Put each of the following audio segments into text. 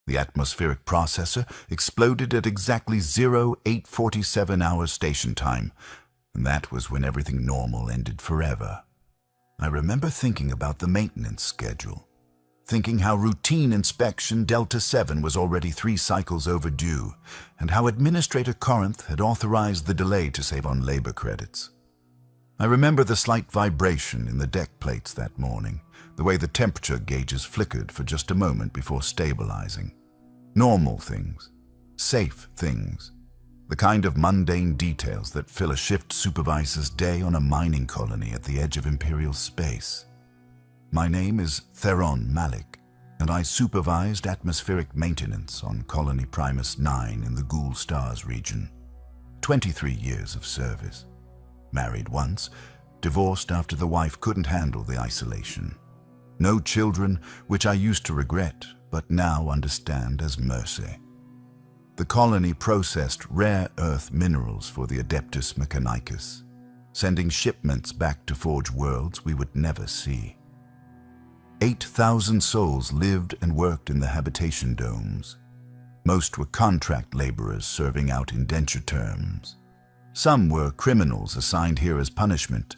The atmospheric processor exploded at exactly 0847 hours station time, and that was when everything normal ended forever. I remember thinking about the maintenance schedule, thinking how routine inspection Delta 7 was already 3 cycles overdue, and how Administrator Corinth had authorized the delay to save on labor credits. I remember the slight vibration in the deck plates that morning, the way the temperature gauges flickered for just a moment before stabilizing. Normal things, safe things, the kind of mundane details that fill a shift supervisor's day on a mining colony at the edge of Imperial space. My name is Theron Malik, and I supervised atmospheric maintenance on Colony Primus 9 in the Ghoul Stars region. 23 years of service. Married once, divorced after the wife couldn't handle the isolation. No children, which I used to regret, but now understand as mercy. The colony processed rare earth minerals for the Adeptus Mechanicus, sending shipments back to forge worlds we would never see. 8,000 souls lived and worked in the habitation domes. Most were contract laborers serving out indenture terms. Some were criminals assigned here as punishment.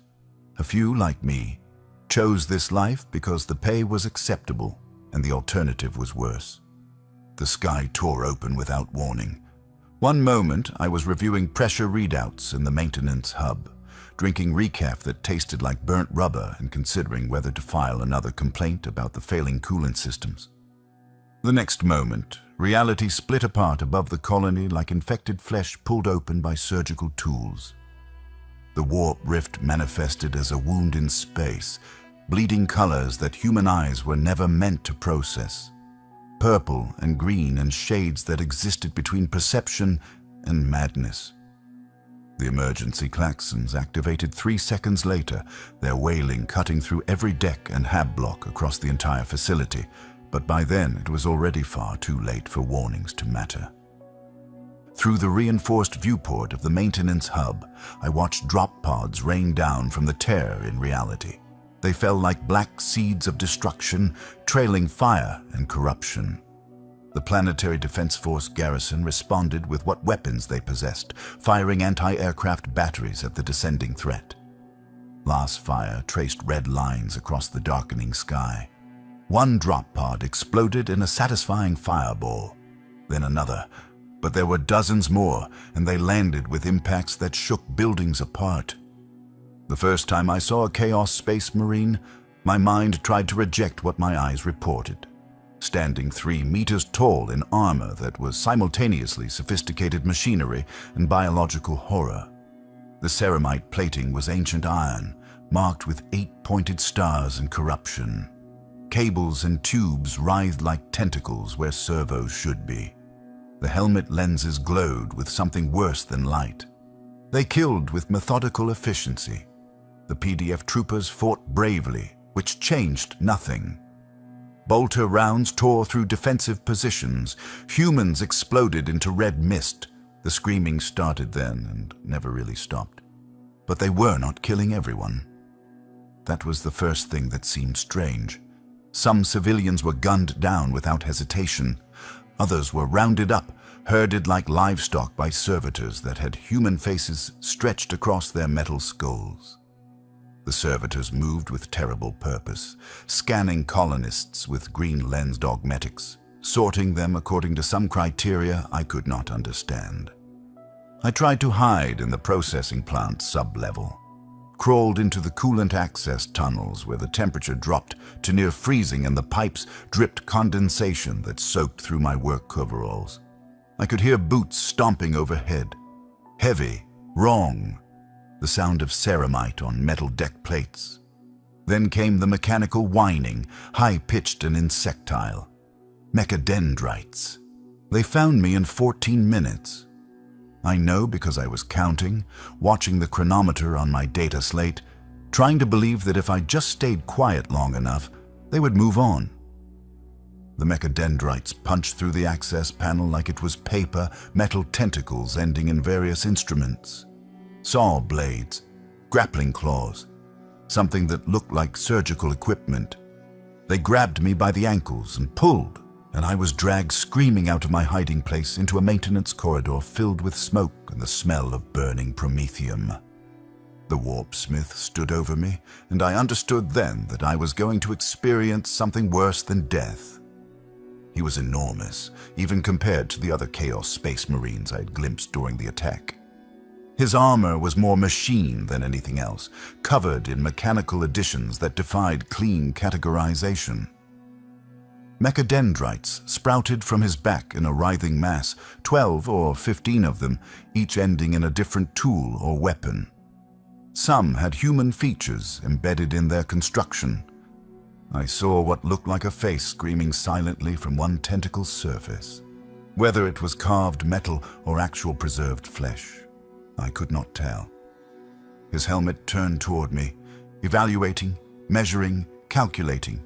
A few, like me, chose this life because the pay was acceptable and the alternative was worse. The sky tore open without warning. One moment, I was reviewing pressure readouts in the maintenance hub, drinking recaf that tasted like burnt rubber and considering whether to file another complaint about the failing coolant systems. The next moment, reality split apart above the colony like infected flesh pulled open by surgical tools. The warp rift manifested as a wound in space, bleeding colors that human eyes were never meant to process. Purple and green and shades that existed between perception and madness. The emergency klaxons activated 3 seconds later, their wailing cutting through every deck and hab block across the entire facility, but by then it was already far too late for warnings to matter. Through the reinforced viewport of the maintenance hub, I watched drop pods rain down from the tear in reality. They fell like black seeds of destruction, trailing fire and corruption. The Planetary Defense Force garrison responded with what weapons they possessed, firing anti-aircraft batteries at the descending threat. Last fire traced red lines across the darkening sky. One drop pod exploded in a satisfying fireball, then another, but there were dozens more, and they landed with impacts that shook buildings apart. The first time I saw a Chaos Space Marine, my mind tried to reject what my eyes reported. Standing 3 meters tall in armor that was simultaneously sophisticated machinery and biological horror. The ceramite plating was ancient iron, marked with 8 pointed stars and corruption. Cables and tubes writhed like tentacles where servos should be. The helmet lenses glowed with something worse than light. They killed with methodical efficiency. The PDF troopers fought bravely, which changed nothing. Bolter rounds tore through defensive positions. Humans exploded into red mist. The screaming started then and never really stopped. But they were not killing everyone. That was the first thing that seemed strange. Some civilians were gunned down without hesitation. Others were rounded up, herded like livestock by servitors that had human faces stretched across their metal skulls. The servitors moved with terrible purpose, scanning colonists with green-lensed augmetics, sorting them according to some criteria I could not understand. I tried to hide in the processing plant sub-level, crawled into the coolant access tunnels where the temperature dropped to near freezing and the pipes dripped condensation that soaked through my work coveralls. I could hear boots stomping overhead. Heavy, wrong, the sound of ceramite on metal deck plates. Then came the mechanical whining, high-pitched and insectile. Mechadendrites. They found me in 14 minutes. I know because I was counting, watching the chronometer on my data slate, trying to believe that if I just stayed quiet long enough, they would move on. The mechadendrites punched through the access panel like it was paper, metal tentacles ending in various instruments. Saw blades, grappling claws, something that looked like surgical equipment. They grabbed me by the ankles and pulled and I was dragged screaming out of my hiding place into a maintenance corridor filled with smoke and the smell of burning promethium. The warpsmith stood over me, and I understood then that I was going to experience something worse than death. He was enormous, even compared to the other Chaos Space Marines I had glimpsed during the attack. His armor was more machine than anything else, covered in mechanical additions that defied clean categorization. Mechadendrites sprouted from his back in a writhing mass, 12 or 15 of them, each ending in a different tool or weapon. Some had human features embedded in their construction. I saw what looked like a face screaming silently from one tentacle's surface. Whether it was carved metal or actual preserved flesh, I could not tell. His helmet turned toward me, evaluating, measuring, calculating.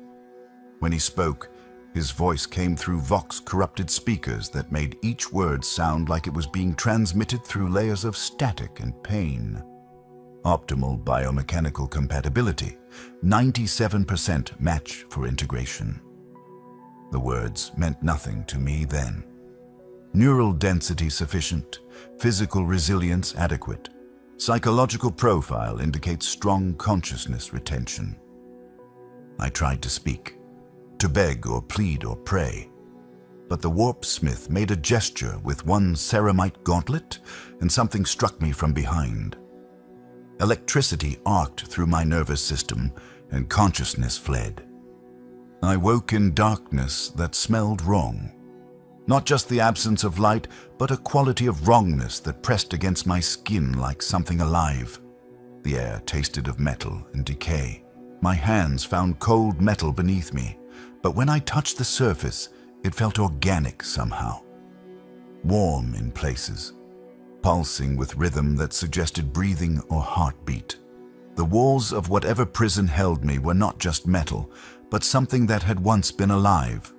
When he spoke, his voice came through Vox-corrupted speakers that made each word sound like it was being transmitted through layers of static and pain. Optimal biomechanical compatibility, 97% match for integration. The words meant nothing to me then. Neural density sufficient, physical resilience adequate. Psychological profile indicates strong consciousness retention. I tried to speak, to beg or plead or pray, but the warpsmith made a gesture with one ceramite gauntlet, and something struck me from behind. Electricity arced through my nervous system, and consciousness fled. I woke in darkness that smelled wrong. Not just the absence of light, but a quality of wrongness that pressed against my skin like something alive. The air tasted of metal and decay. My hands found cold metal beneath me, but when I touched the surface, it felt organic somehow. Warm in places, pulsing with rhythm that suggested breathing or heartbeat. The walls of whatever prison held me were not just metal, but something that had once been alive,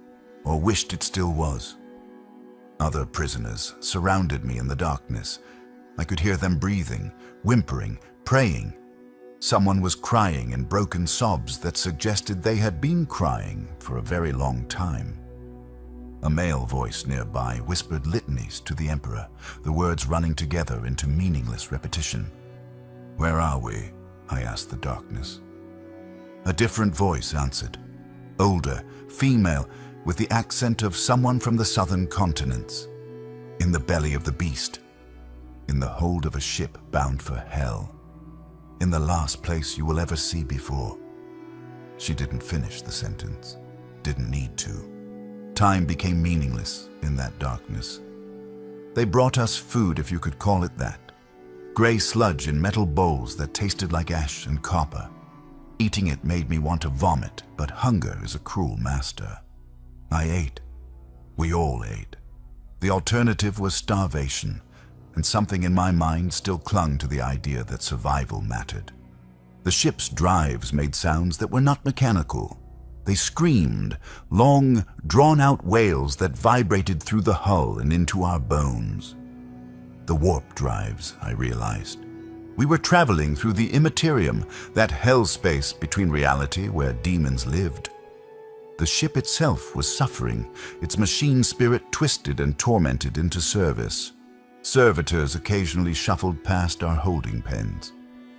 or wished it still was. Other prisoners surrounded me in the darkness. I could hear them breathing, whimpering, praying. Someone was crying in broken sobs that suggested they had been crying for a very long time. A male voice nearby whispered litanies to the Emperor, the words running together into meaningless repetition. "Where are we?" I asked the darkness. A different voice answered, older, female, with the accent of someone from the southern continents. "In the belly of the beast. In the hold of a ship bound for hell. In the last place you will ever see before." She didn't finish the sentence. Didn't need to. Time became meaningless in that darkness. They brought us food, if you could call it that. Gray sludge in metal bowls that tasted like ash and copper. Eating it made me want to vomit, but hunger is a cruel master. I ate. We all ate. The alternative was starvation, and something in my mind still clung to the idea that survival mattered. The ship's drives made sounds that were not mechanical. They screamed, long, drawn-out wails that vibrated through the hull and into our bones. The warp drives, I realized. We were traveling through the Imperium, that hell space between reality where demons lived. The ship itself was suffering, its machine spirit twisted and tormented into service. Servitors occasionally shuffled past our holding pens.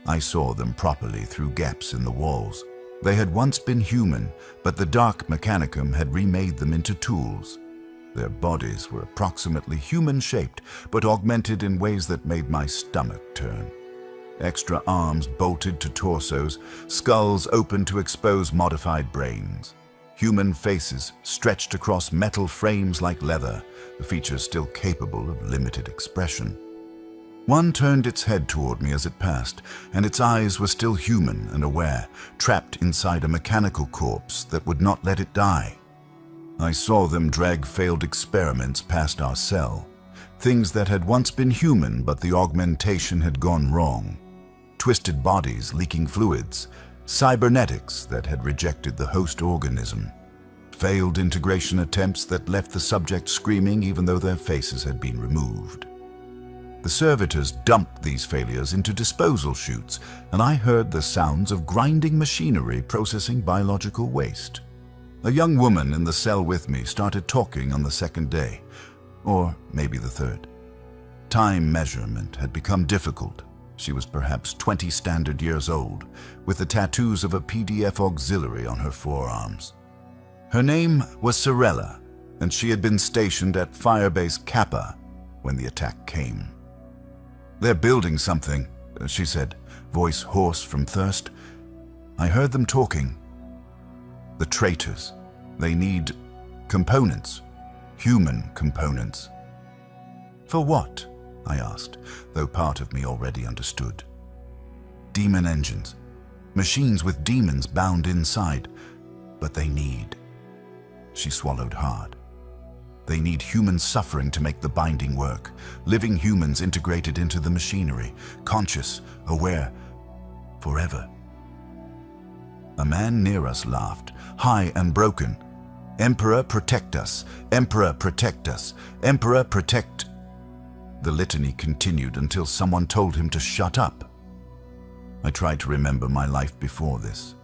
I saw them properly through gaps in the walls. They had once been human, but the dark mechanicum had remade them into tools. Their bodies were approximately human-shaped, but augmented in ways that made my stomach turn. Extra arms bolted to torsos, skulls open to expose modified brains. Human faces stretched across metal frames like leather, the features still capable of limited expression. One turned its head toward me as it passed, and its eyes were still human and aware, trapped inside a mechanical corpse that would not let it die. I saw them drag failed experiments past our cell, things that had once been human but the augmentation had gone wrong. Twisted bodies leaking fluids, cybernetics that had rejected the host organism, failed integration attempts that left the subject screaming even though their faces had been removed. The servitors dumped these failures into disposal chutes, and I heard the sounds of grinding machinery processing biological waste. A young woman in the cell with me started talking on the second day, or maybe the third. Time measurement had become difficult. She was perhaps 20 standard years old, with the tattoos of a PDF auxiliary on her forearms. Her name was Sorella, and she had been stationed at Firebase Kappa when the attack came. "They're building something," she said, voice hoarse from thirst. I heard them talking. "The traitors. They need components. Human components." "For what?" I asked, though part of me already understood. "Demon engines. Machines with demons bound inside. But they need..." She swallowed hard. "They need human suffering to make the binding work. Living humans integrated into the machinery. Conscious, aware, forever." A man near us laughed, high and broken. "Emperor, protect us. Emperor, protect us. Emperor, protect..." The litany continued until someone told him to shut up. I tried to remember my life before this.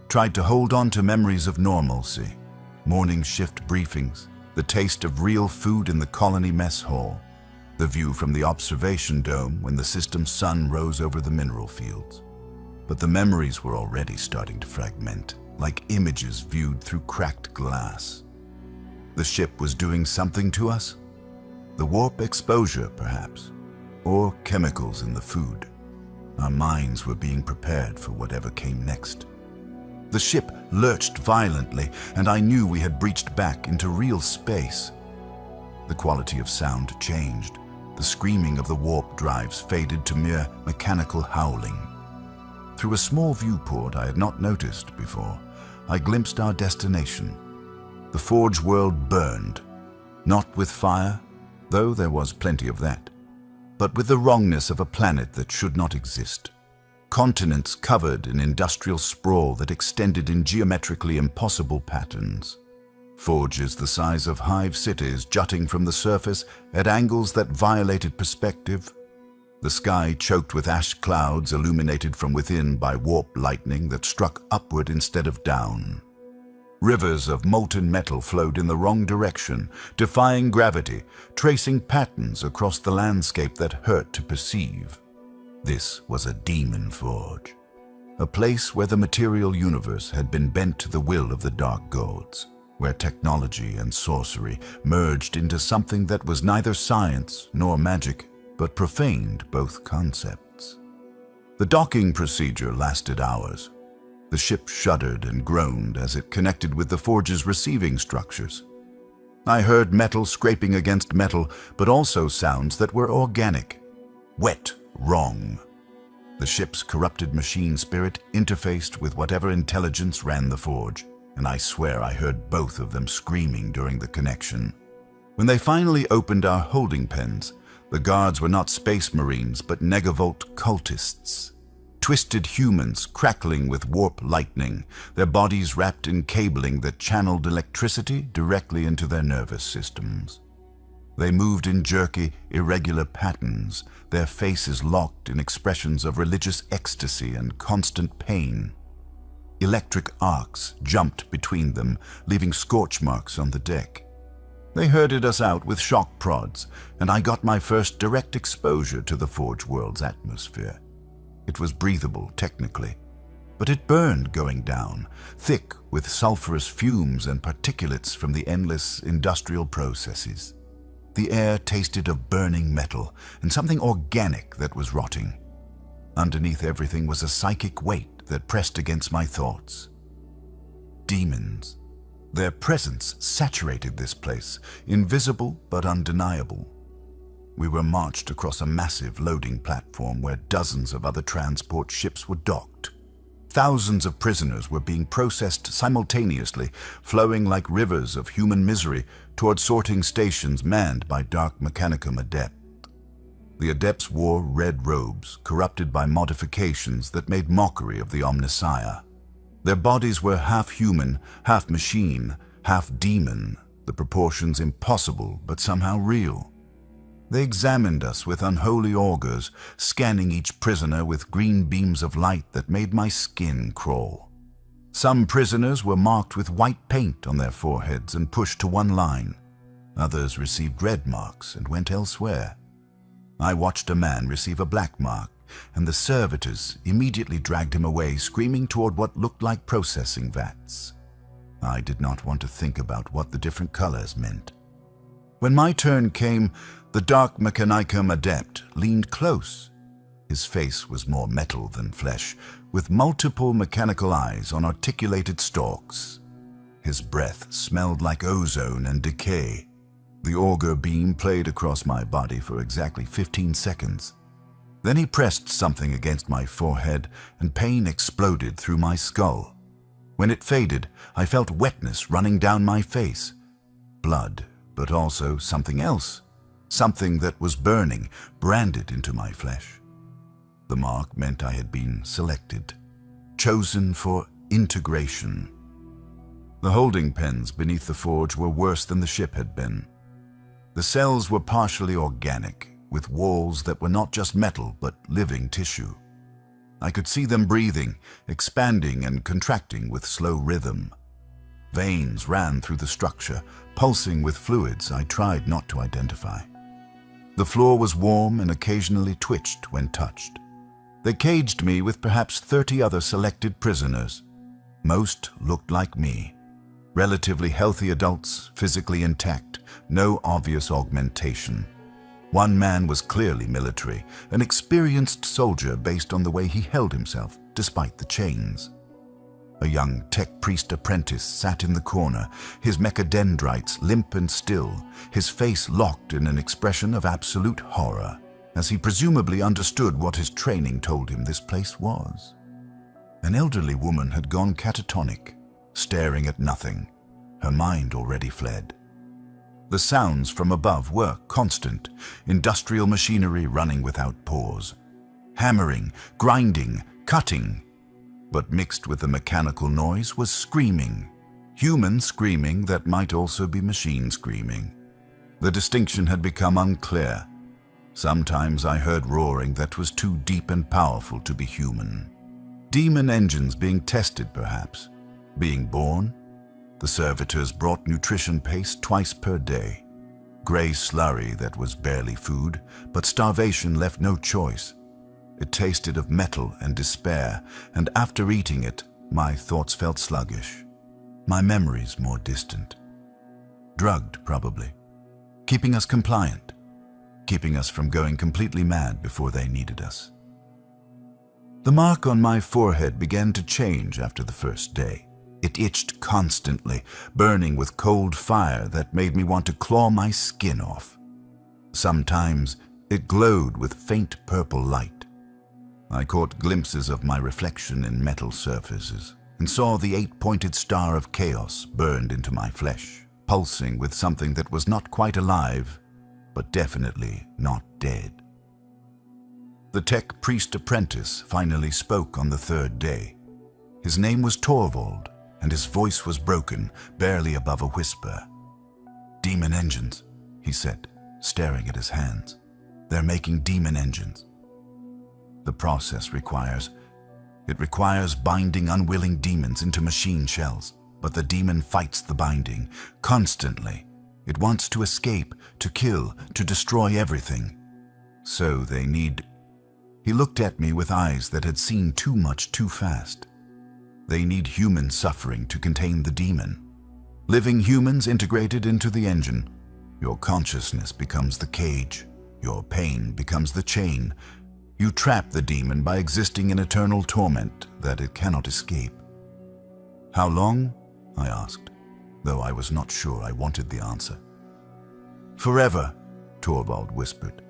Tried to hold on to memories of normalcy. Morning shift briefings, the taste of real food in the colony mess hall, the view from the observation dome when the system's sun rose over the mineral fields. But the memories were already starting to fragment, like images viewed through cracked glass. The ship was doing something to us? The warp exposure, perhaps, or chemicals in the food. Our minds were being prepared for whatever came next. The ship lurched violently, and I knew we had breached back into real space. The quality of sound changed. The screaming of the warp drives faded to mere mechanical howling. Through a small viewport I had not noticed before, I glimpsed our destination. The forge world burned, not with fire, though there was plenty of that, but with the wrongness of a planet that should not exist. Continents covered in industrial sprawl that extended in geometrically impossible patterns. Forges the size of hive cities jutting from the surface at angles that violated perspective. The sky choked with ash clouds illuminated from within by warp lightning that struck upward instead of down. Rivers of molten metal flowed in the wrong direction, defying gravity, tracing patterns across the landscape that hurt to perceive. This was a demon forge, a place where the material universe had been bent to the will of the dark gods, where technology and sorcery merged into something that was neither science nor magic, but profaned both concepts. The docking procedure lasted hours. The ship shuddered and groaned as it connected with the forge's receiving structures. I heard metal scraping against metal, but also sounds that were organic. Wet, wrong. The ship's corrupted machine spirit interfaced with whatever intelligence ran the forge, and I swear I heard both of them screaming during the connection. When they finally opened our holding pens, the guards were not space marines, but negavolt cultists. Twisted humans crackling with warp lightning, their bodies wrapped in cabling that channeled electricity directly into their nervous systems. They moved in jerky, irregular patterns, their faces locked in expressions of religious ecstasy and constant pain. Electric arcs jumped between them, leaving scorch marks on the deck. They herded us out with shock prods, and I got my first direct exposure to the Forge World's atmosphere. It was breathable, technically, but it burned going down, thick with sulfurous fumes and particulates from the endless industrial processes. The air tasted of burning metal and something organic that was rotting. Underneath everything was a psychic weight that pressed against my thoughts. Demons. Their presence saturated this place, invisible but undeniable. We were marched across a massive loading platform where dozens of other transport ships were docked. Thousands of prisoners were being processed simultaneously, flowing like rivers of human misery toward sorting stations manned by Dark Mechanicum Adepts. The Adepts wore red robes, corrupted by modifications that made mockery of the Omnissiah. Their bodies were half human, half machine, half demon, the proportions impossible but somehow real. They examined us with unholy augers, scanning each prisoner with green beams of light that made my skin crawl. Some prisoners were marked with white paint on their foreheads and pushed to one line. Others received red marks and went elsewhere. I watched a man receive a black mark, and the servitors immediately dragged him away, screaming toward what looked like processing vats. I did not want to think about what the different colors meant. When my turn came, the Dark Mechanicum adept leaned close. His face was more metal than flesh, with multiple mechanical eyes on articulated stalks. His breath smelled like ozone and decay. The auger beam played across my body for exactly 15 seconds. Then he pressed something against my forehead, and pain exploded through my skull. When it faded, I felt wetness running down my face. Blood, but also something else. Something that was burning, branded into my flesh. The mark meant I had been selected, chosen for integration. The holding pens beneath the forge were worse than the ship had been. The cells were partially organic, with walls that were not just metal but living tissue. I could see them breathing, expanding and contracting with slow rhythm. Veins ran through the structure, pulsing with fluids I tried not to identify. The floor was warm and occasionally twitched when touched. They caged me with perhaps 30 other selected prisoners. Most looked like me. Relatively healthy adults, physically intact, no obvious augmentation. One man was clearly military, an experienced soldier based on the way he held himself, despite the chains. A young tech priest apprentice sat in the corner, his mechadendrites limp and still, his face locked in an expression of absolute horror, as he presumably understood what his training told him this place was. An elderly woman had gone catatonic, staring at nothing, her mind already fled. The sounds from above were constant, industrial machinery running without pause. Hammering, grinding, cutting. But mixed with the mechanical noise was screaming. Human screaming that might also be machine screaming. The distinction had become unclear. Sometimes I heard roaring that was too deep and powerful to be human. Demon engines being tested, perhaps. Being born. The servitors brought nutrition paste twice per day. Gray slurry that was barely food, but starvation left no choice. It tasted of metal and despair, and after eating it, my thoughts felt sluggish. My memories more distant. Drugged, probably. Keeping us compliant. Keeping us from going completely mad before they needed us. The mark on my forehead began to change after the first day. It itched constantly, burning with cold fire that made me want to claw my skin off. Sometimes it glowed with faint purple light. I caught glimpses of my reflection in metal surfaces and saw the 8-pointed star of chaos burned into my flesh, pulsing with something that was not quite alive, but definitely not dead. The tech priest apprentice finally spoke on the third day. His name was Torvald, and his voice was broken, barely above a whisper. "Demon engines," he said, staring at his hands. "They're making demon engines. The process requires binding unwilling demons into machine shells, but the demon fights the binding, constantly. It wants to escape, to kill, to destroy everything. So they need..." He looked at me with eyes that had seen too much too fast. They need human suffering to contain the demon. Living humans integrated into the engine. Your consciousness becomes the cage. Your pain becomes the chain. You trap the demon by existing in eternal torment that it cannot escape. "How long?" I asked, though I was not sure I wanted the answer. "Forever," Torvald whispered.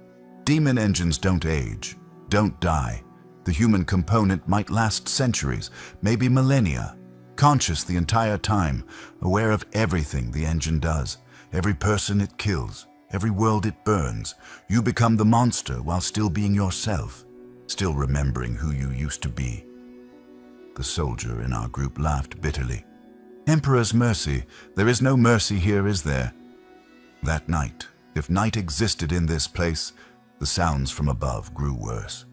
"Demon engines don't age, don't die. The human component might last centuries, maybe millennia, conscious the entire time, aware of everything the engine does, every person it kills, every world it burns. You become the monster while still being yourself, still remembering who you used to be." The soldier in our group laughed bitterly. "Emperor's mercy, there is no mercy here, is there?" That night, if night existed in this place, the sounds from above grew worse.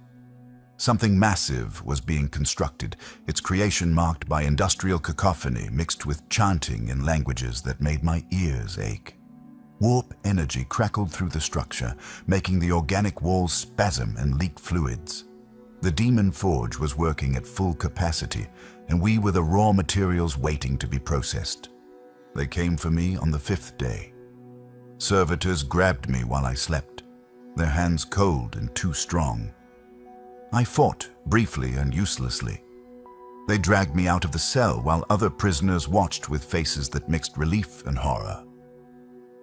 Something massive was being constructed, its creation marked by industrial cacophony mixed with chanting in languages that made my ears ache. Warp energy crackled through the structure, making the organic walls spasm and leak fluids. The demon forge was working at full capacity, and we were the raw materials waiting to be processed. They came for me on the 5th day. Servitors grabbed me while I slept, their hands cold and too strong. I fought briefly and uselessly. They dragged me out of the cell while other prisoners watched with faces that mixed relief and horror.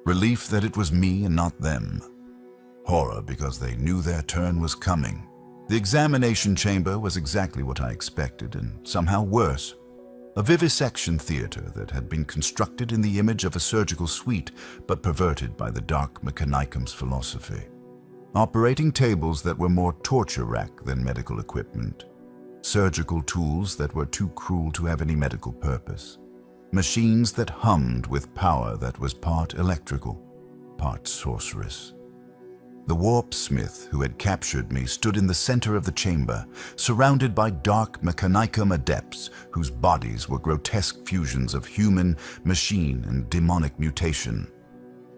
Relief that it was me and not them. Horror because they knew their turn was coming. The examination chamber was exactly what I expected, and somehow worse. A vivisection theater that had been constructed in the image of a surgical suite, but perverted by the dark mechanicum's philosophy. Operating tables that were more torture rack than medical equipment. Surgical tools that were too cruel to have any medical purpose. Machines that hummed with power that was part electrical, part sorceress. The warpsmith who had captured me stood in the center of the chamber, surrounded by dark mechanicum adepts whose bodies were grotesque fusions of human, machine, and demonic mutation.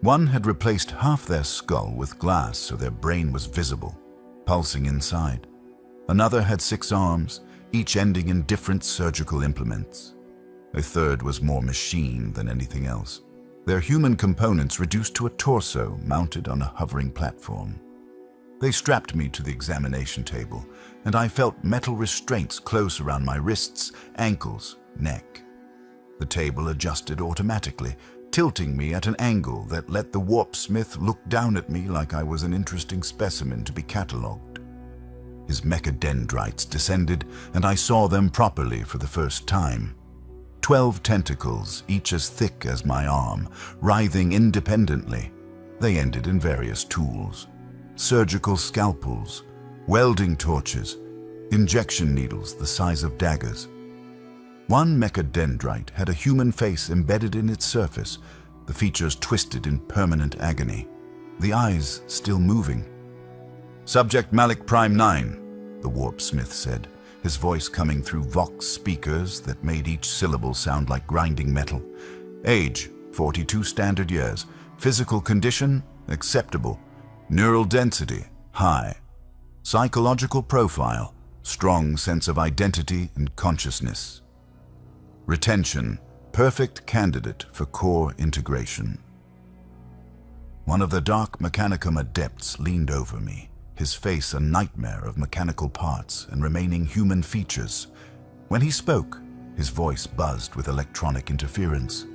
One had replaced half their skull with glass so their brain was visible, pulsing inside. Another had 6 arms, each ending in different surgical implements. A third was more machine than anything else. Their human components reduced to a torso mounted on a hovering platform. They strapped me to the examination table, and I felt metal restraints close around my wrists, ankles, neck. The table adjusted automatically, tilting me at an angle that let the warpsmith look down at me like I was an interesting specimen to be catalogued. His mechadendrites descended, and I saw them properly for the first time. 12 tentacles, each as thick as my arm, writhing independently. They ended in various tools. Surgical scalpels, welding torches, injection needles the size of daggers. One mechadendrite had a human face embedded in its surface, the features twisted in permanent agony, the eyes still moving. "Subject Malik Prime 9, the warpsmith said, his voice coming through Vox speakers that made each syllable sound like grinding metal. Age, 42 standard years. Physical condition, acceptable. Neural density, high. Psychological profile, strong sense of identity and consciousness. Retention, perfect candidate for core integration." One of the dark mechanicum adepts leaned over me, his face a nightmare of mechanical parts and remaining human features. When he spoke, his voice buzzed with electronic interference.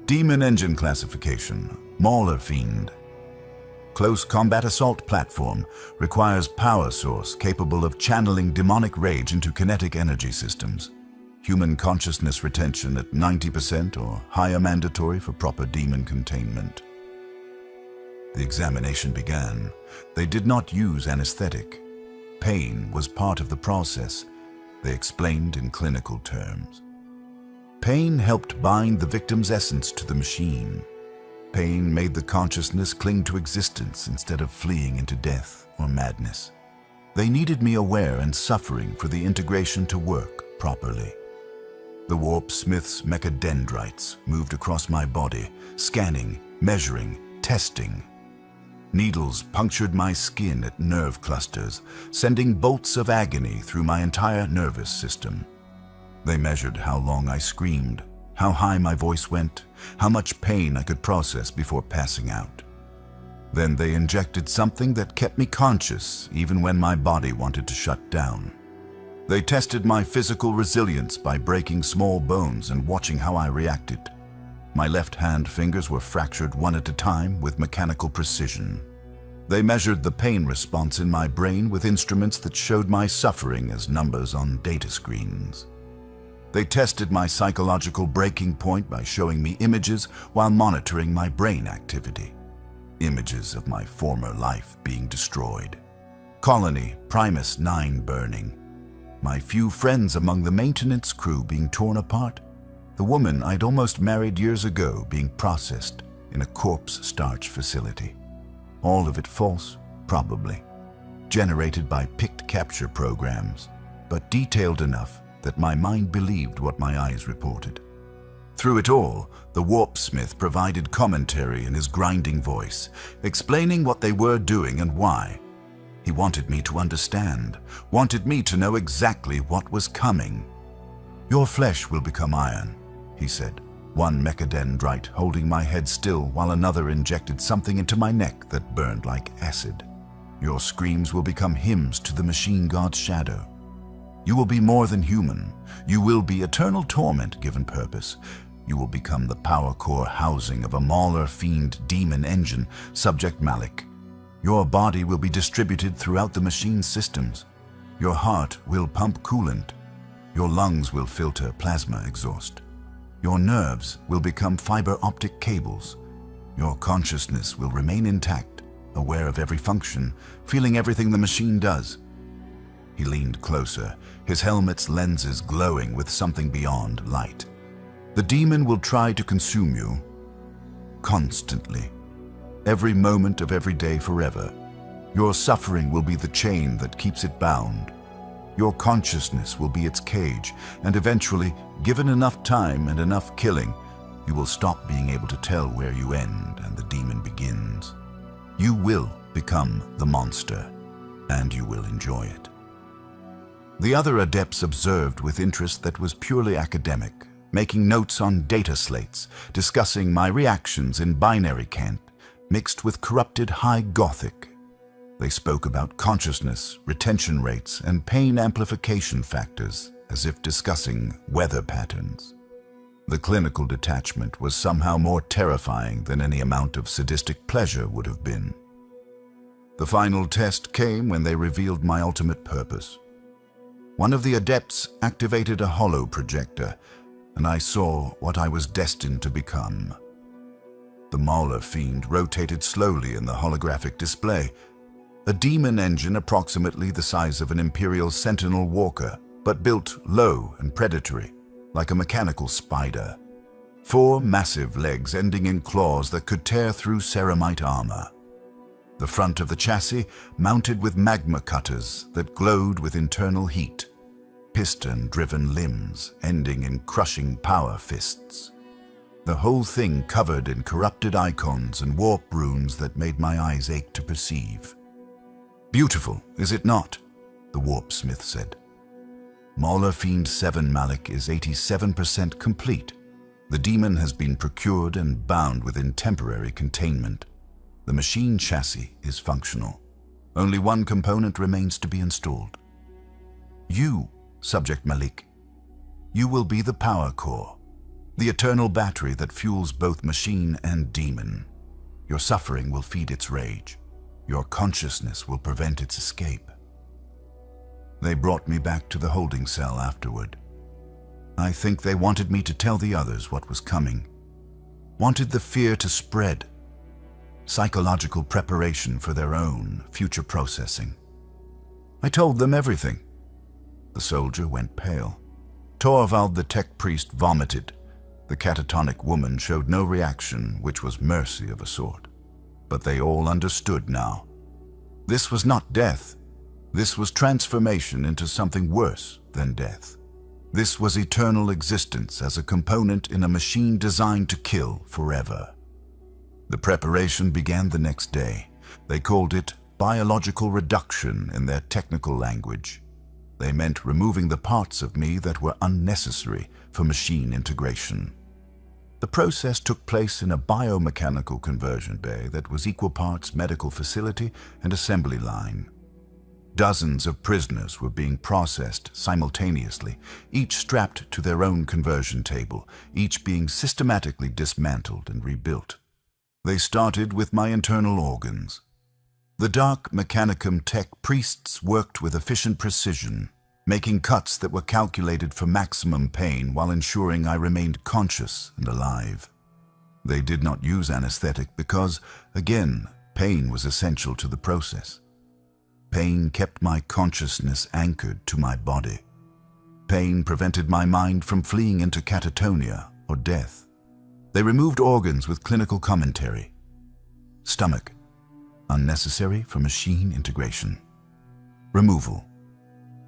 Demon engine classification, Mauler Fiend. Close combat assault platform, requires power source capable of channeling demonic rage into kinetic energy systems. Human consciousness retention at 90% or higher mandatory for proper demon containment. The examination began. They did not use anesthetic. Pain was part of the process, they explained in clinical terms. Pain helped bind the victim's essence to the machine. Pain made the consciousness cling to existence instead of fleeing into death or madness. They needed me aware and suffering for the integration to work properly. The warpsmith's mechadendrites moved across my body, scanning, measuring, testing. Needles punctured my skin at nerve clusters, sending bolts of agony through my entire nervous system. They measured how long I screamed, how high my voice went, how much pain I could process before passing out. Then they injected something that kept me conscious even when my body wanted to shut down. They tested my physical resilience by breaking small bones and watching how I reacted. My left hand fingers were fractured one at a time with mechanical precision. They measured the pain response in my brain with instruments that showed my suffering as numbers on data screens. They tested my psychological breaking point by showing me images while monitoring my brain activity. Images of my former life being destroyed. Colony Primus 9 burning. My few friends among the maintenance crew being torn apart. The woman I'd almost married years ago being processed in a corpse starch facility. All of it false, probably. generated by picked capture programs, but detailed enough that my mind believed what my eyes reported. Through it all, the Warpsmith provided commentary in his grinding voice, explaining what they were doing and why. He wanted me to understand, wanted me to know exactly what was coming. "Your flesh will become iron," he said, one mechadendrite holding my head still while another injected something into my neck that burned like acid. "Your screams will become hymns to the machine god's shadow. You will be more than human. You will be eternal torment given purpose. You will become the power core housing of a Mauler fiend demon engine, Subject Malik. Your body will be distributed throughout the machine's systems. Your heart will pump coolant. Your lungs will filter plasma exhaust. Your nerves will become fiber optic cables. Your consciousness will remain intact, aware of every function, feeling everything the machine does." He leaned closer, his helmet's lenses glowing with something beyond light. "The demon will try to consume you constantly, every moment of every day forever. Your suffering will be the chain that keeps it bound. Your consciousness will be its cage, and eventually, given enough time and enough killing, you will stop being able to tell where you end and the demon begins. You will become the monster, and you will enjoy it." The other adepts observed with interest that was purely academic, making notes on data slates, discussing my reactions in binary cant, mixed with corrupted High Gothic. They spoke about consciousness, retention rates, and pain amplification factors, as if discussing weather patterns. The clinical detachment was somehow more terrifying than any amount of sadistic pleasure would have been. The final test came when they revealed my ultimate purpose. One of the adepts activated a holo projector, and I saw what I was destined to become. The Mauler fiend rotated slowly in the holographic display, a demon engine approximately the size of an Imperial Sentinel Walker, but built low and predatory, like a mechanical spider. 4 massive legs ending in claws that could tear through ceramite armor. The front of the chassis mounted with magma cutters that glowed with internal heat. Piston-driven limbs ending in crushing power fists. The whole thing covered in corrupted icons and warp runes that made my eyes ache to perceive. "Beautiful, is it not?" the Warpsmith said. "Mauler Fiend 7 Malik is 87% complete. The demon has been procured and bound within temporary containment. The machine chassis is functional. Only one component remains to be installed. You, Subject Malik, you will be the power core, the eternal battery that fuels both machine and demon. Your suffering will feed its rage. Your consciousness will prevent its escape." They brought me back to the holding cell afterward. I think they wanted me to tell the others what was coming. Wanted the fear to spread. Psychological preparation for their own future processing. I told them everything. The soldier went pale. Torvald the tech priest vomited. The catatonic woman showed no reaction, which was mercy of a sort. But they all understood now. This was not death. This was transformation into something worse than death. This was eternal existence as a component in a machine designed to kill forever. The preparation began the next day. They called it biological reduction in their technical language. They meant removing the parts of me that were unnecessary for machine integration. The process took place in a biomechanical conversion bay that was equal parts medical facility and assembly line. Dozens of prisoners were being processed simultaneously, each strapped to their own conversion table, each being systematically dismantled and rebuilt. They started with my internal organs. The Dark Mechanicum tech priests worked with efficient precision, making cuts that were calculated for maximum pain while ensuring I remained conscious and alive. They did not use anesthetic because, again, pain was essential to the process. Pain kept my consciousness anchored to my body. Pain prevented my mind from fleeing into catatonia or death. They removed organs with clinical commentary. Stomach, unnecessary for machine integration. Removal.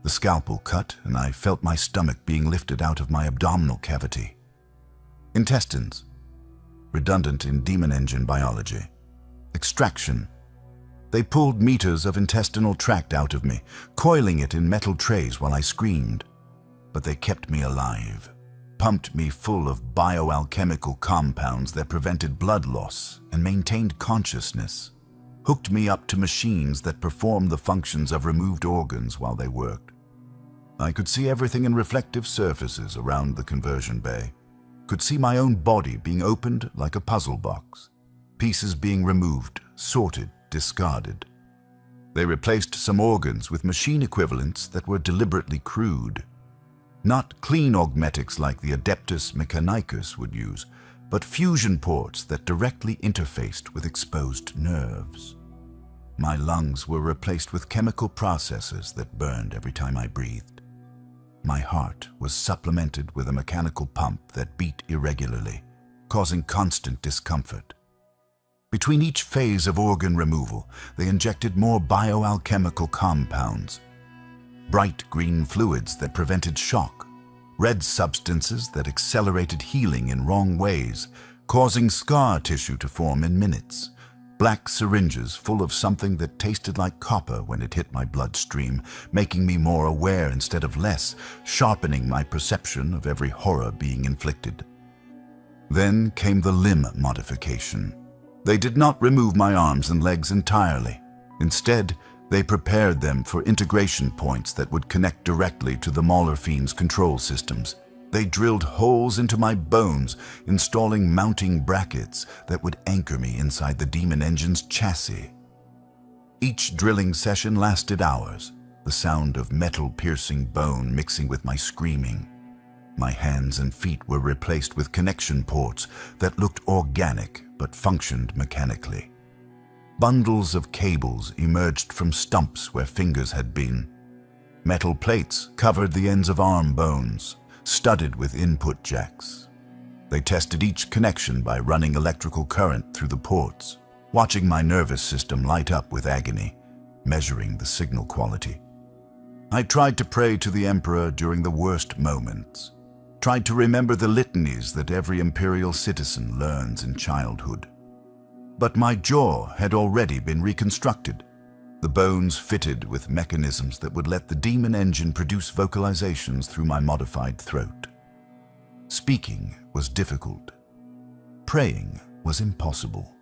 The scalpel cut, and I felt my stomach being lifted out of my abdominal cavity. Intestines. Redundant in demon engine biology. Extraction. They pulled meters of intestinal tract out of me, coiling it in metal trays while I screamed. But they kept me alive, pumped me full of bioalchemical compounds that prevented blood loss and maintained consciousness, hooked me up to machines that performed the functions of removed organs while they worked. I could see everything in reflective surfaces around the conversion bay, could see my own body being opened like a puzzle box, pieces being removed, sorted, discarded. They replaced some organs with machine equivalents that were deliberately crude. Not clean augmetics like the Adeptus Mechanicus would use, but fusion ports that directly interfaced with exposed nerves. My lungs were replaced with chemical processes that burned every time I breathed. My heart was supplemented with a mechanical pump that beat irregularly, causing constant discomfort. Between each phase of organ removal, they injected more bioalchemical compounds. Bright green fluids that prevented shock, red substances that accelerated healing in wrong ways, causing scar tissue to form in minutes, black syringes full of something that tasted like copper when it hit my bloodstream, making me more aware instead of less, sharpening my perception of every horror being inflicted. Then came the limb modification. They did not remove my arms and legs entirely. Instead, they prepared them for integration points that would connect directly to the Mauler Fiend's control systems. They drilled holes into my bones, installing mounting brackets that would anchor me inside the demon engine's chassis. Each drilling session lasted hours, the sound of metal-piercing bone mixing with my screaming. My hands and feet were replaced with connection ports that looked organic but functioned mechanically. Bundles of cables emerged from stumps where fingers had been. Metal plates covered the ends of arm bones, studded with input jacks. They tested each connection by running electrical current through the ports, watching my nervous system light up with agony, measuring the signal quality. I tried to pray to the Emperor during the worst moments, tried to remember the litanies that every imperial citizen learns in childhood. But my jaw had already been reconstructed, the bones fitted with mechanisms that would let the demon engine produce vocalizations through my modified throat. Speaking was difficult. Praying was impossible.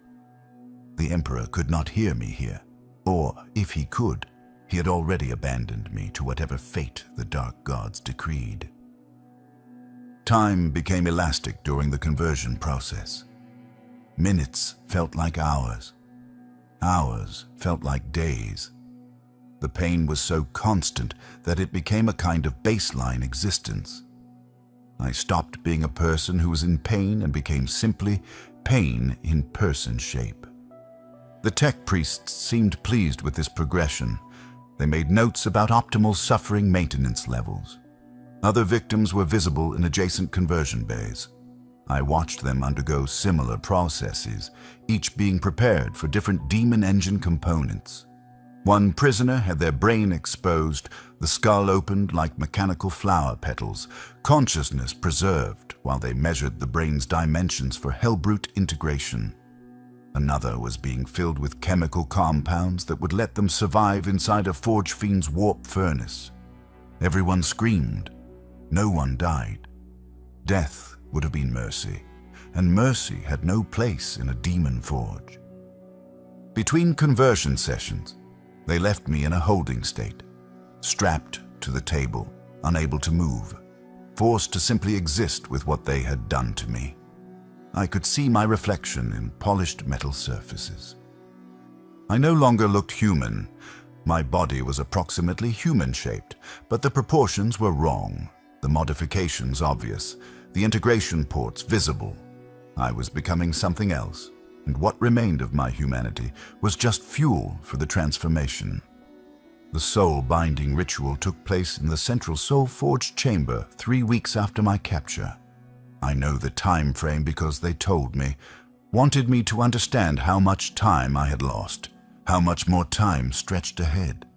The Emperor could not hear me here, or if he could, he had already abandoned me to whatever fate the dark gods decreed. Time became elastic during the conversion process. Minutes felt like hours. Hours felt like days. The pain was so constant that it became a kind of baseline existence. I stopped being a person who was in pain and became simply pain in person shape. The tech priests seemed pleased with this progression. They made notes about optimal suffering maintenance levels. Other victims were visible in adjacent conversion bays. I watched them undergo similar processes, each being prepared for different demon engine components. One prisoner had their brain exposed, the skull opened like mechanical flower petals, consciousness preserved while they measured the brain's dimensions for Hellbrute integration. Another was being filled with chemical compounds that would let them survive inside a Forge Fiend's warp furnace. Everyone screamed. No one died. Death would have been mercy, and mercy had no place in a demon forge. Between conversion sessions, they left me in a holding state, strapped to the table, unable to move, forced to simply exist with what they had done to me. I could see my reflection in polished metal surfaces. I no longer looked human. My body was approximately human-shaped, but the proportions were wrong, the modifications obvious, the integration ports visible. I was becoming something else, and what remained of my humanity was just fuel for the transformation. The soul-binding ritual took place in the central soul-forged chamber 3 weeks after my capture. I know the time frame because they told me, wanted me to understand how much time I had lost, how much more time stretched ahead.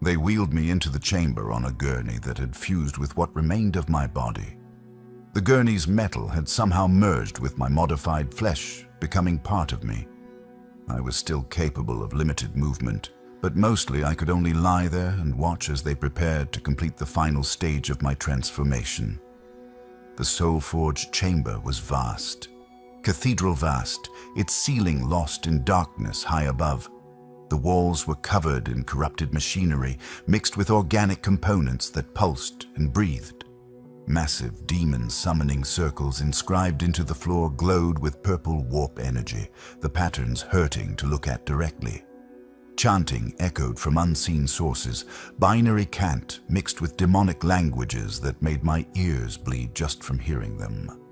They wheeled me into the chamber on a gurney that had fused with what remained of my body. The gurney's metal had somehow merged with my modified flesh, becoming part of me. I was still capable of limited movement, but mostly I could only lie there and watch as they prepared to complete the final stage of my transformation. The soul-forged chamber was vast, cathedral vast, its ceiling lost in darkness high above. The walls were covered in corrupted machinery, mixed with organic components that pulsed and breathed. Massive demon summoning circles inscribed into the floor glowed with purple warp energy, the patterns hurting to look at directly. Chanting echoed from unseen sources, binary cant mixed with demonic languages that made my ears bleed just from hearing them.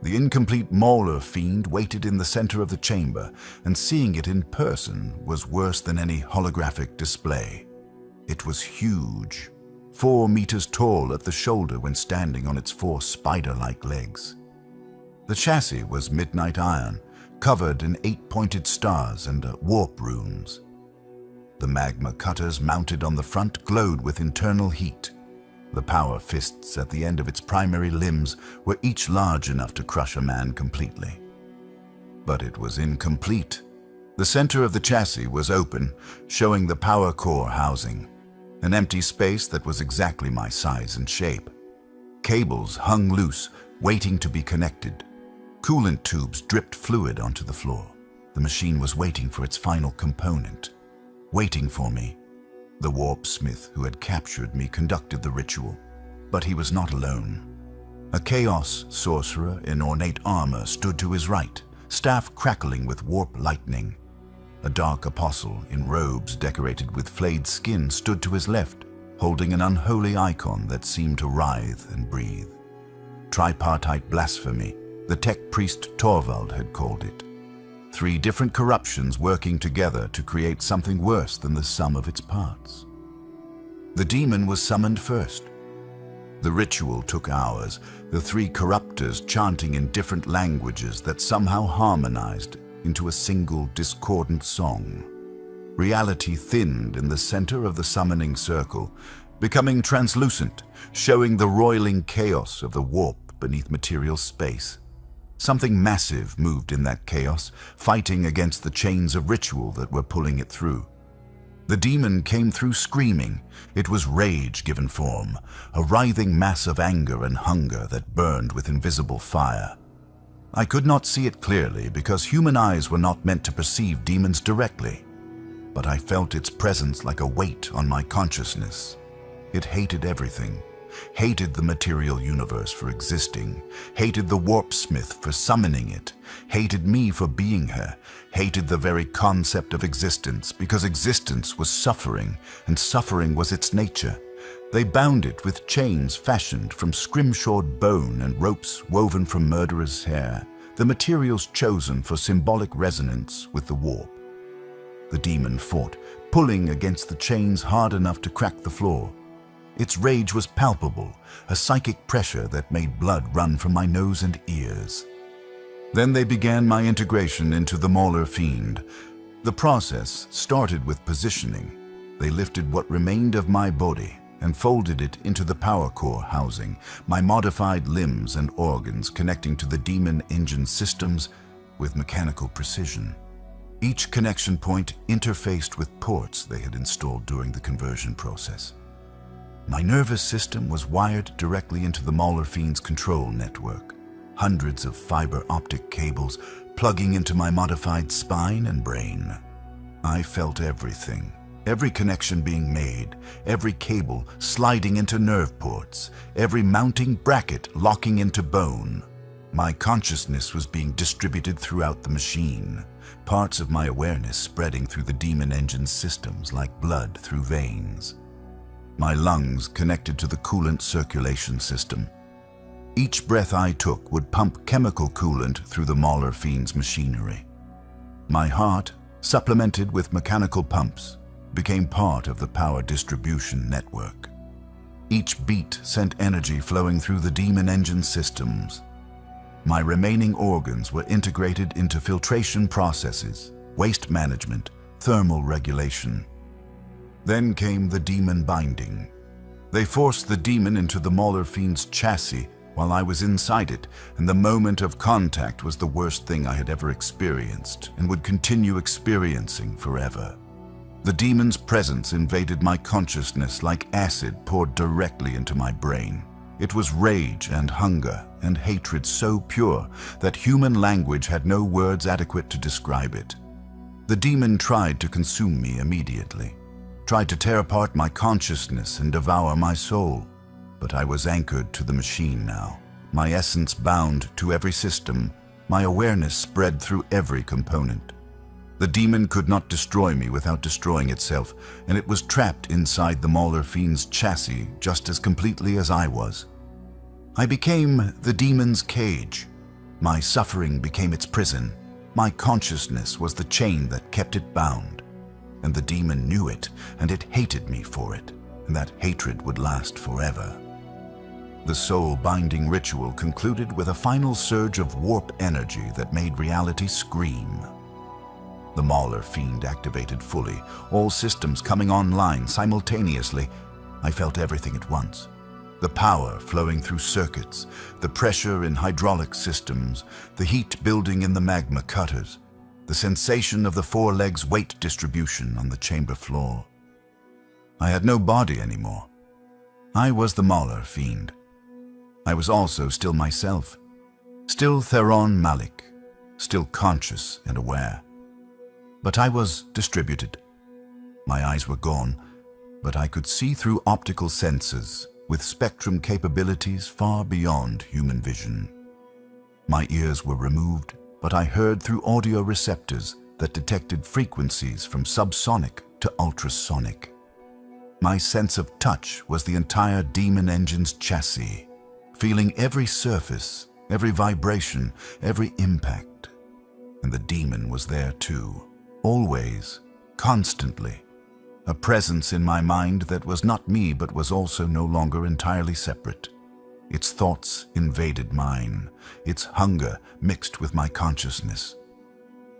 The incomplete Mauler fiend waited in the center of the chamber, and seeing it in person was worse than any holographic display. It was huge, 4 meters tall at the shoulder when standing on its 4 spider-like legs. The chassis was midnight iron, covered in 8-pointed stars and warp runes. The magma cutters mounted on the front glowed with internal heat. The power fists at the end of its primary limbs were each large enough to crush a man completely. But it was incomplete. The center of the chassis was open, showing the power core housing, an empty space that was exactly my size and shape. Cables hung loose, waiting to be connected. Coolant tubes dripped fluid onto the floor. The machine was waiting for its final component. Waiting for me. The warpsmith who had captured me conducted the ritual, but he was not alone. A chaos sorcerer in ornate armor stood to his right, staff crackling with warp lightning. A dark apostle in robes decorated with flayed skin stood to his left, holding an unholy icon that seemed to writhe and breathe. Tripartite blasphemy, the tech priest Torvald had called it. 3 different corruptions working together to create something worse than the sum of its parts. The demon was summoned first. The ritual took hours, the 3 corruptors chanting in different languages that somehow harmonized into a single discordant song. Reality thinned in the center of the summoning circle, becoming translucent, showing the roiling chaos of the warp beneath material space. Something massive moved in that chaos, fighting against the chains of ritual that were pulling it through. The demon came through screaming. It was rage given form, a writhing mass of anger and hunger that burned with invisible fire. I could not see it clearly because human eyes were not meant to perceive demons directly, but I felt its presence like a weight on my consciousness. It hated everything. Hated the material universe for existing, hated the warpsmith for summoning it, hated me for being her, hated the very concept of existence because existence was suffering and suffering was its nature. They bound it with chains fashioned from scrimshawed bone and ropes woven from murderers' hair, the materials chosen for symbolic resonance with the warp. The demon fought, pulling against the chains hard enough to crack the floor. Its rage was palpable, a psychic pressure that made blood run from my nose and ears. Then they began my integration into the Mauler fiend. The process started with positioning. They lifted what remained of my body and folded it into the power core housing, my modified limbs and organs connecting to the demon engine systems with mechanical precision. Each connection point interfaced with ports they had installed during the conversion process. My nervous system was wired directly into the Mauler fiend's control network, hundreds of fiber optic cables plugging into my modified spine and brain. I felt everything, every connection being made, every cable sliding into nerve ports, every mounting bracket locking into bone. My consciousness was being distributed throughout the machine, parts of my awareness spreading through the demon engine systems like blood through veins. My lungs connected to the coolant circulation system. Each breath I took would pump chemical coolant through the Mauler fiend's machinery. My heart, supplemented with mechanical pumps, became part of the power distribution network. Each beat sent energy flowing through the demon engine systems. My remaining organs were integrated into filtration processes, waste management, thermal regulation. Then came the demon binding. They forced the demon into the Mauler Fiend's chassis while I was inside it, and the moment of contact was the worst thing I had ever experienced and would continue experiencing forever. The demon's presence invaded my consciousness like acid poured directly into my brain. It was rage and hunger and hatred so pure that human language had no words adequate to describe it. The demon tried to consume me immediately, tried to tear apart my consciousness and devour my soul. But I was anchored to the machine now, my essence bound to every system, my awareness spread through every component. The demon could not destroy me without destroying itself, and it was trapped inside the Mauler Fiend's chassis just as completely as I was. I became the demon's cage. My suffering became its prison. My consciousness was the chain that kept it bound. And the demon knew it, and it hated me for it, and that hatred would last forever. The soul-binding ritual concluded with a final surge of warp energy that made reality scream. The Mauler Fiend activated fully, all systems coming online simultaneously. I felt everything at once. The power flowing through circuits, the pressure in hydraulic systems, the heat building in the magma cutters, the sensation of the four legs' weight distribution on the chamber floor. I had no body anymore. I was the Mauler Fiend. I was also still myself, still Theron Malik, still conscious and aware. But I was distributed. My eyes were gone, but I could see through optical sensors with spectrum capabilities far beyond human vision. My ears were removed, but I heard through audio receptors that detected frequencies from subsonic to ultrasonic. My sense of touch was the entire demon engine's chassis, feeling every surface, every vibration, every impact. And the demon was there too, always, constantly. A presence in my mind that was not me but was also no longer entirely separate. Its thoughts invaded mine, its hunger mixed with my consciousness.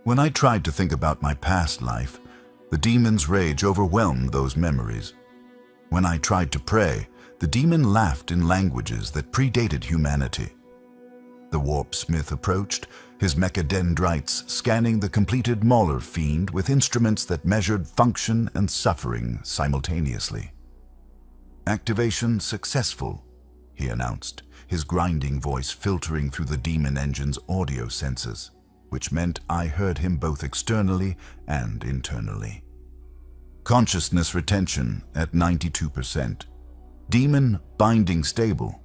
When I tried to think about my past life, the demon's rage overwhelmed those memories. When I tried to pray, the demon laughed in languages that predated humanity. The Warpsmith approached, his mechadendrites scanning the completed Mauler Fiend with instruments that measured function and suffering simultaneously. "Activation successful," he announced, his grinding voice filtering through the demon engine's audio sensors, which meant I heard him both externally and internally. "Consciousness retention at 92%. Demon binding stable.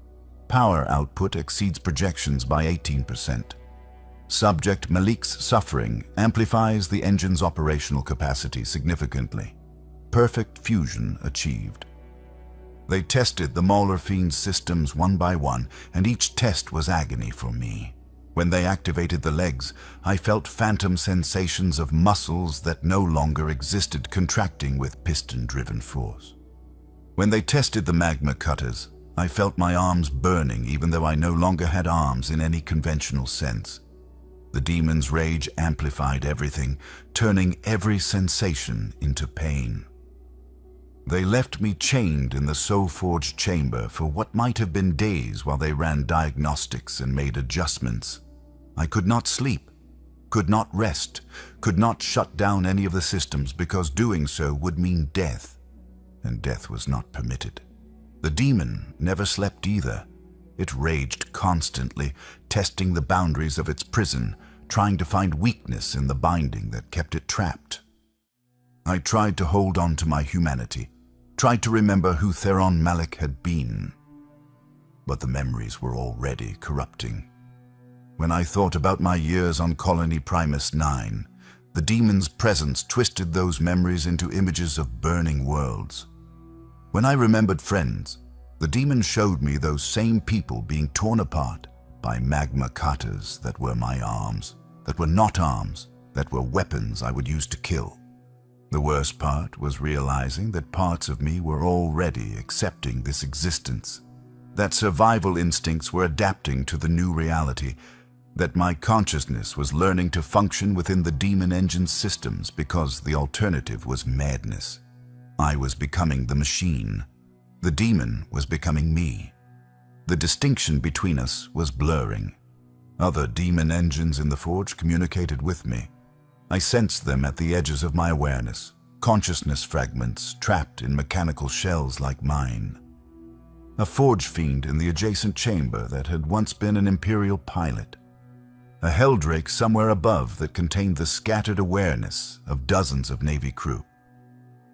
Power output exceeds projections by 18%. Subject Malik's suffering amplifies the engine's operational capacity significantly. Perfect fusion achieved." They tested the Mauler Fiend's systems one by one, and each test was agony for me. When they activated the legs, I felt phantom sensations of muscles that no longer existed contracting with piston-driven force. When they tested the magma cutters, I felt my arms burning even though I no longer had arms in any conventional sense. The demon's rage amplified everything, turning every sensation into pain. They left me chained in the soul-forged chamber for what might have been days while they ran diagnostics and made adjustments. I could not sleep, could not rest, could not shut down any of the systems because doing so would mean death, and death was not permitted. The demon never slept either. It raged constantly, testing the boundaries of its prison, trying to find weakness in the binding that kept it trapped. I tried to hold on to my humanity, tried to remember who Theron Malik had been. But the memories were already corrupting. When I thought about my years on Colony Primus 9, the demon's presence twisted those memories into images of burning worlds. When I remembered friends, the demon showed me those same people being torn apart by magma cutters that were my arms, that were not arms, that were weapons I would use to kill. The worst part was realizing that parts of me were already accepting this existence, that survival instincts were adapting to the new reality, that my consciousness was learning to function within the demon engine's systems because the alternative was madness. I was becoming the machine. The demon was becoming me. The distinction between us was blurring. Other demon engines in the forge communicated with me. I sensed them at the edges of my awareness, consciousness fragments trapped in mechanical shells like mine. A forge fiend in the adjacent chamber that had once been an Imperial pilot. A helldrake somewhere above that contained the scattered awareness of dozens of Navy crew.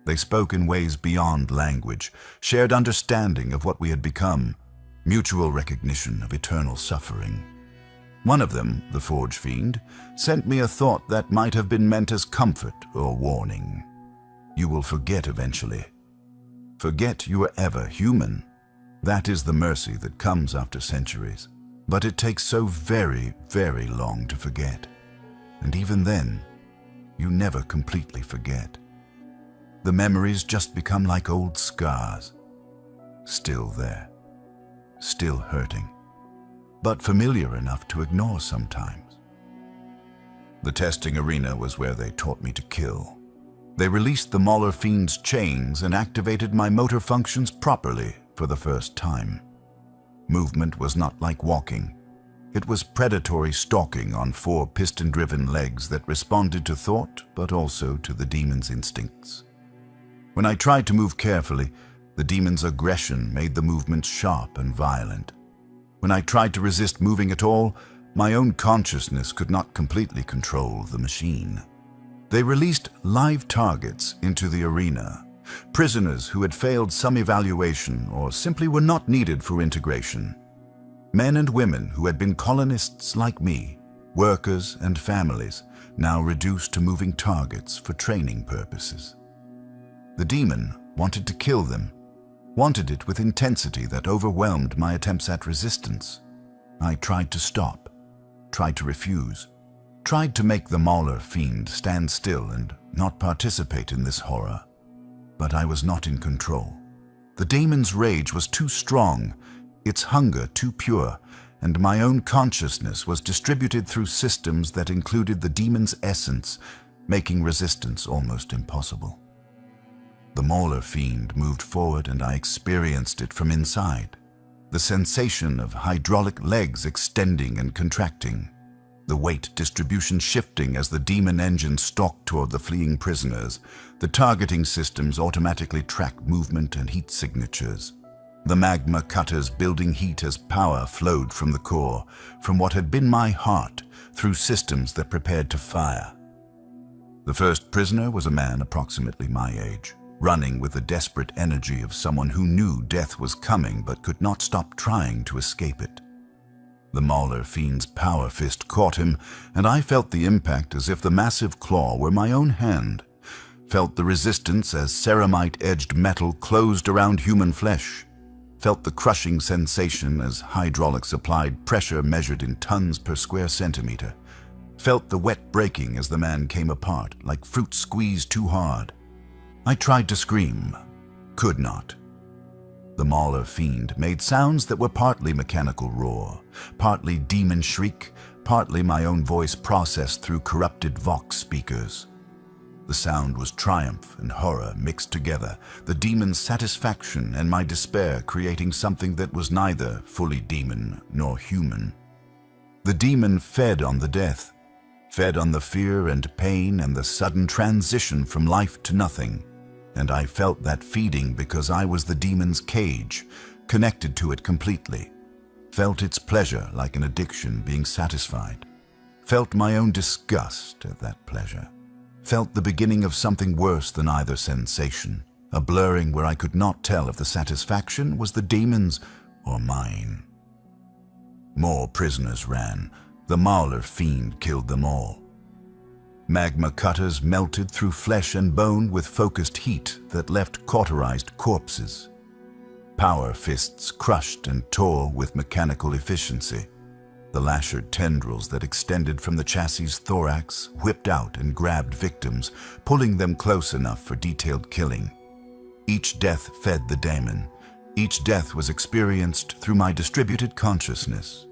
They spoke in ways beyond language, shared understanding of what we had become, mutual recognition of eternal suffering. One of them, the forge fiend, sent me a thought that might have been meant as comfort or warning. You will forget eventually. Forget you were ever human. That is the mercy that comes after centuries. But it takes so very, very long to forget. And even then, you never completely forget. The memories just become like old scars. Still there. Still hurting. But familiar enough to ignore sometimes. The testing arena was where they taught me to kill. They released the Mauler Fiend's chains and activated my motor functions properly for the first time. Movement was not like walking. It was predatory stalking on 4 piston-driven legs that responded to thought, but also to the demon's instincts. When I tried to move carefully, the demon's aggression made the movements sharp and violent. When I tried to resist moving at all, my own consciousness could not completely control the machine. They released live targets into the arena. Prisoners who had failed some evaluation or simply were not needed for integration. Men and women who had been colonists like me, workers and families, now reduced to moving targets for training purposes. The demon wanted to kill them, wanted it with intensity that overwhelmed my attempts at resistance. I tried to stop, tried to refuse, tried to make the Mauler Fiend stand still and not participate in this horror. But I was not in control. The demon's rage was too strong, its hunger too pure, and my own consciousness was distributed through systems that included the demon's essence, making resistance almost impossible. The Mauler Fiend moved forward and I experienced it from inside. The sensation of hydraulic legs extending and contracting. The weight distribution shifting as the demon engine stalked toward the fleeing prisoners. The targeting systems automatically track movement and heat signatures. The magma cutters building heat as power flowed from the core, from what had been my heart, through systems that prepared to fire. The first prisoner was a man approximately my age, running with the desperate energy of someone who knew death was coming but could not stop trying to escape it. The Mauler Fiend's power fist caught him, and I felt the impact as if the massive claw were my own hand. Felt the resistance as ceramite-edged metal closed around human flesh. Felt the crushing sensation as hydraulics applied pressure measured in tons per square centimeter. Felt the wet breaking as the man came apart, like fruit squeezed too hard. I tried to scream, could not. The Mauler Fiend made sounds that were partly mechanical roar, partly demon shriek, partly my own voice processed through corrupted Vox speakers. The sound was triumph and horror mixed together, the demon's satisfaction and my despair creating something that was neither fully demon nor human. The demon fed on the death, fed on the fear and pain and the sudden transition from life to nothing. And I felt that feeding because I was the demon's cage, connected to it completely. Felt its pleasure like an addiction being satisfied. Felt my own disgust at that pleasure. Felt the beginning of something worse than either sensation, a blurring where I could not tell if the satisfaction was the demon's or mine. More prisoners ran. The Mauler Fiend killed them all. Magma cutters melted through flesh and bone with focused heat that left cauterized corpses. Power fists crushed and tore with mechanical efficiency. The lashered tendrils that extended from the chassis' thorax whipped out and grabbed victims, pulling them close enough for detailed killing. Each death fed the daemon. Each death was experienced through my distributed consciousness.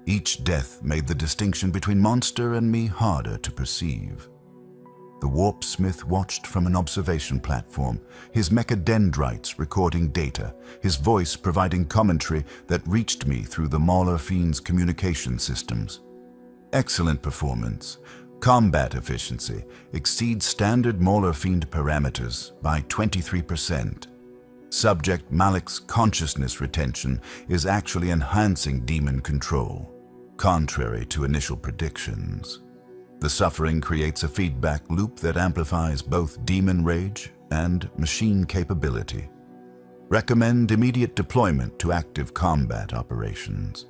Each death made the distinction between monster and me harder to perceive. The warpsmith watched from an observation platform, his mechadendrites recording data, his voice providing commentary that reached me through the Mauler Fiend's communication systems. Excellent performance. Combat efficiency exceeds standard Mauler Fiend parameters by 23%. Subject Malik's consciousness retention is actually enhancing demon control, contrary to initial predictions. The suffering creates a feedback loop that amplifies both demon rage and machine capability. Recommend immediate deployment to active combat operations.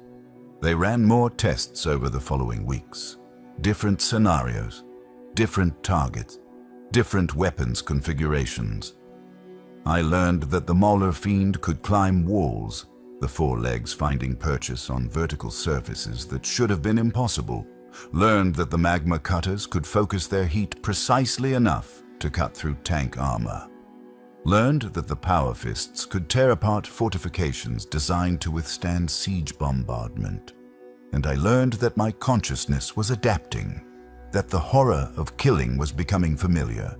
They ran more tests over the following weeks. Different scenarios, different targets, different weapons configurations. I learned that the Mauler Fiend could climb walls, the forelegs finding purchase on vertical surfaces that should have been impossible. Learned that the magma cutters could focus their heat precisely enough to cut through tank armor. Learned that the power fists could tear apart fortifications designed to withstand siege bombardment. And I learned that my consciousness was adapting, that the horror of killing was becoming familiar,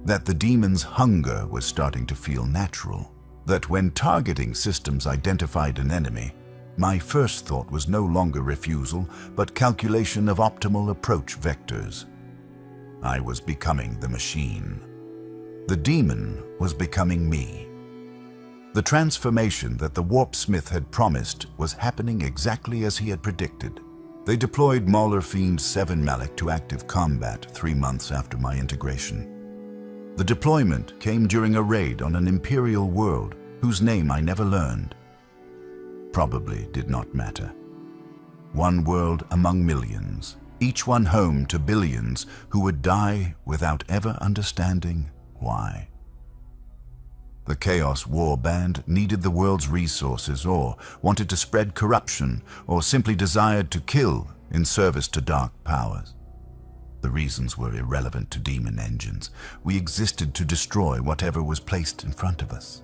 that the demon's hunger was starting to feel natural, that when targeting systems identified an enemy, my first thought was no longer refusal, but calculation of optimal approach vectors. I was becoming the machine. The demon was becoming me. The transformation that the warpsmith had promised was happening exactly as he had predicted. They deployed Mauler Fiend 7 Malik to active combat 3 months after my integration. The deployment came during a raid on an Imperial world whose name I never learned. Probably did not matter. One world among millions, each one home to billions who would die without ever understanding why. The Chaos War Band needed the world's resources, or wanted to spread corruption, or simply desired to kill in service to dark powers. The reasons were irrelevant to demon engines. We existed to destroy whatever was placed in front of us.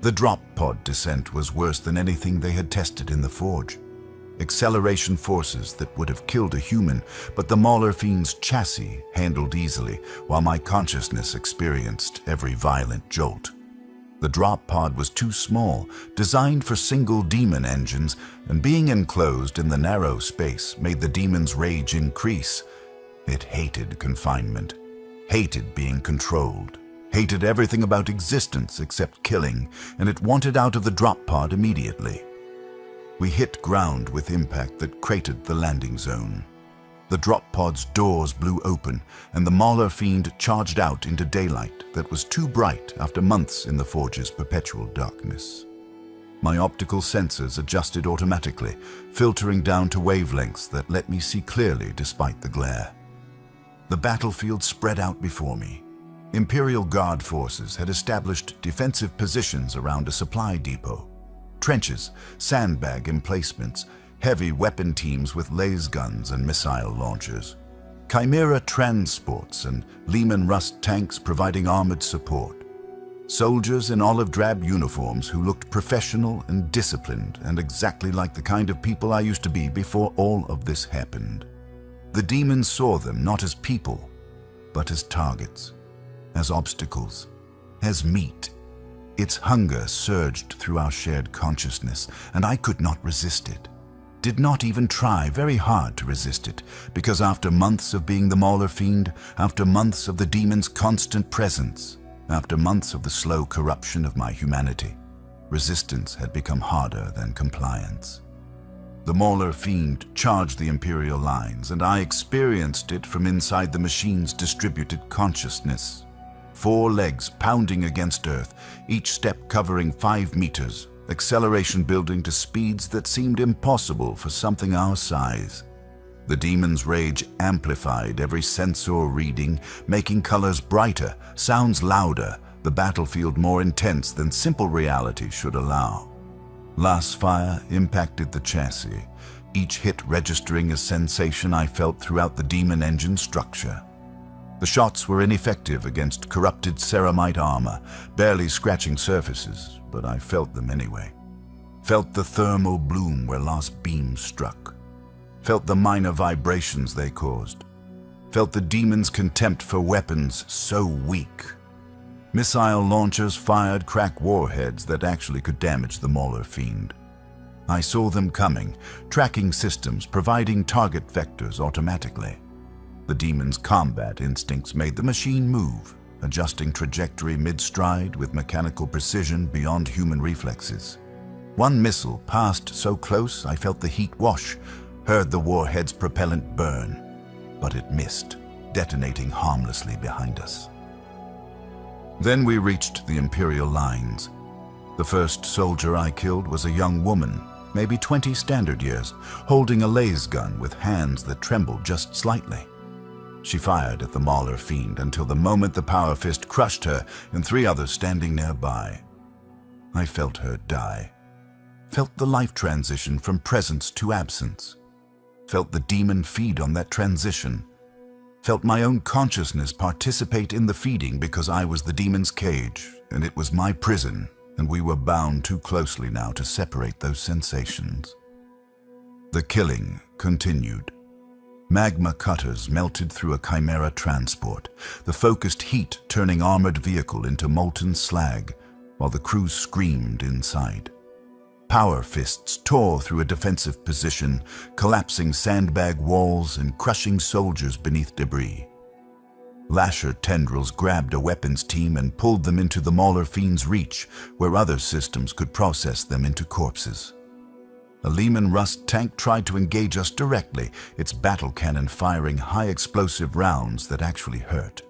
The drop pod descent was worse than anything they had tested in the Forge. Acceleration forces that would have killed a human, but the Mauler Fiend's chassis handled easily, while my consciousness experienced every violent jolt. The drop pod was too small, designed for single demon engines, and being enclosed in the narrow space made the demon's rage increase. It hated confinement, hated being controlled, hated everything about existence except killing, and it wanted out of the drop pod immediately. We hit ground with impact that cratered the landing zone. The drop pod's doors blew open, and the Mauler Fiend charged out into daylight that was too bright after months in the Forge's perpetual darkness. My optical sensors adjusted automatically, filtering down to wavelengths that let me see clearly despite the glare. The battlefield spread out before me. Imperial Guard forces had established defensive positions around a supply depot. Trenches, sandbag emplacements, heavy weapon teams with laser guns and missile launchers. Chimera transports and Lehman Rust tanks providing armored support. Soldiers in olive drab uniforms who looked professional and disciplined and exactly like the kind of people I used to be before all of this happened. The demons saw them not as people, but as targets, as obstacles, as meat. Its hunger surged through our shared consciousness, and I could not resist it. Did not even try very hard to resist it, because after months of being the Mauler Fiend, after months of the demon's constant presence, after months of the slow corruption of my humanity, resistance had become harder than compliance. The Mauler Fiend charged the Imperial lines, and I experienced it from inside the machine's distributed consciousness. 4 legs pounding against Earth, each step covering 5 meters, acceleration building to speeds that seemed impossible for something our size. The demon's rage amplified every sensor reading, making colors brighter, sounds louder, the battlefield more intense than simple reality should allow. Last fire impacted the chassis, each hit registering a sensation I felt throughout the demon engine structure. The shots were ineffective against corrupted ceramite armor, barely scratching surfaces, but I felt them anyway. Felt the thermal bloom where lost beams struck. Felt the minor vibrations they caused. felt the demon's contempt for weapons so weak. Missile launchers fired crack warheads that actually could damage the Mauler fiend. I saw them coming, tracking systems providing target vectors automatically. The demon's combat instincts made the machine move, adjusting trajectory mid-stride with mechanical precision beyond human reflexes. One missile passed so close I felt the heat wash, heard the warhead's propellant burn, but it missed, detonating harmlessly behind us. Then we reached the Imperial lines. The first soldier I killed was a young woman, maybe 20 standard years, holding a laser gun with hands that trembled just slightly. She fired at the Mauler fiend until the moment the power fist crushed her and 3 others standing nearby. I felt her die. Felt the life transition from presence to absence. Felt the demon feed on that transition. Felt my own consciousness participate in the feeding because I was the demon's cage, and it was my prison, and we were bound too closely now to separate those sensations. The killing continued. Magma cutters melted through a chimera transport, the focused heat turning armored vehicle into molten slag, while the crew screamed inside. Power fists tore through a defensive position, collapsing sandbag walls and crushing soldiers beneath debris. Lasher tendrils grabbed a weapons team and pulled them into the Mauler fiend's reach, where other systems could process them into corpses. A Lehman Rust tank tried to engage us directly, its battle cannon firing high-explosive rounds that actually hurt.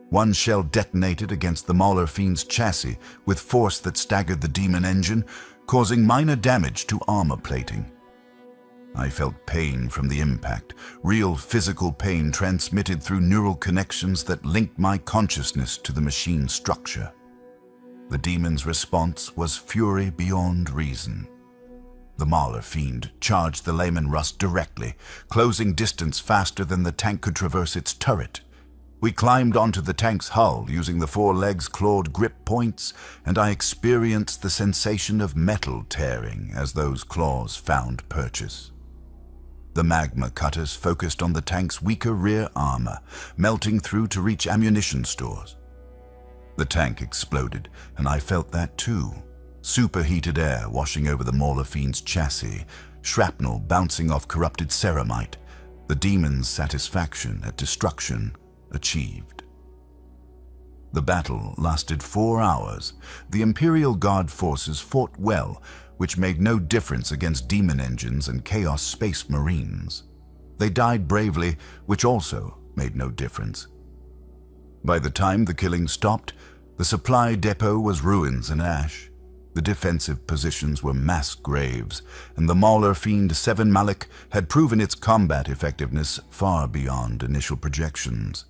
One shell detonated against the Mauler fiend's chassis with force that staggered the demon engine, causing minor damage to armor plating. I felt pain from the impact, real physical pain transmitted through neural connections that linked my consciousness to the machine's structure. The demon's response was fury beyond reason. The Mauler fiend charged the Lehman Rust directly, closing distance faster than the tank could traverse its turret. We climbed onto the tank's hull using the 4 legs' clawed grip points, and I experienced the sensation of metal tearing as those claws found purchase. The magma cutters focused on the tank's weaker rear armor, melting through to reach ammunition stores. The tank exploded, and I felt that too. Superheated air washing over the Mauler fiend's chassis, shrapnel bouncing off corrupted ceramite, the demon's satisfaction at destruction achieved. The battle lasted 4 hours. The Imperial Guard forces fought well, which made no difference against demon engines and Chaos Space Marines. They died bravely, which also made no difference. By the time the killing stopped, the supply depot was ruins and ash. The defensive positions were mass graves, and the Mauler fiend 7 Malik had proven its combat effectiveness far beyond initial projections.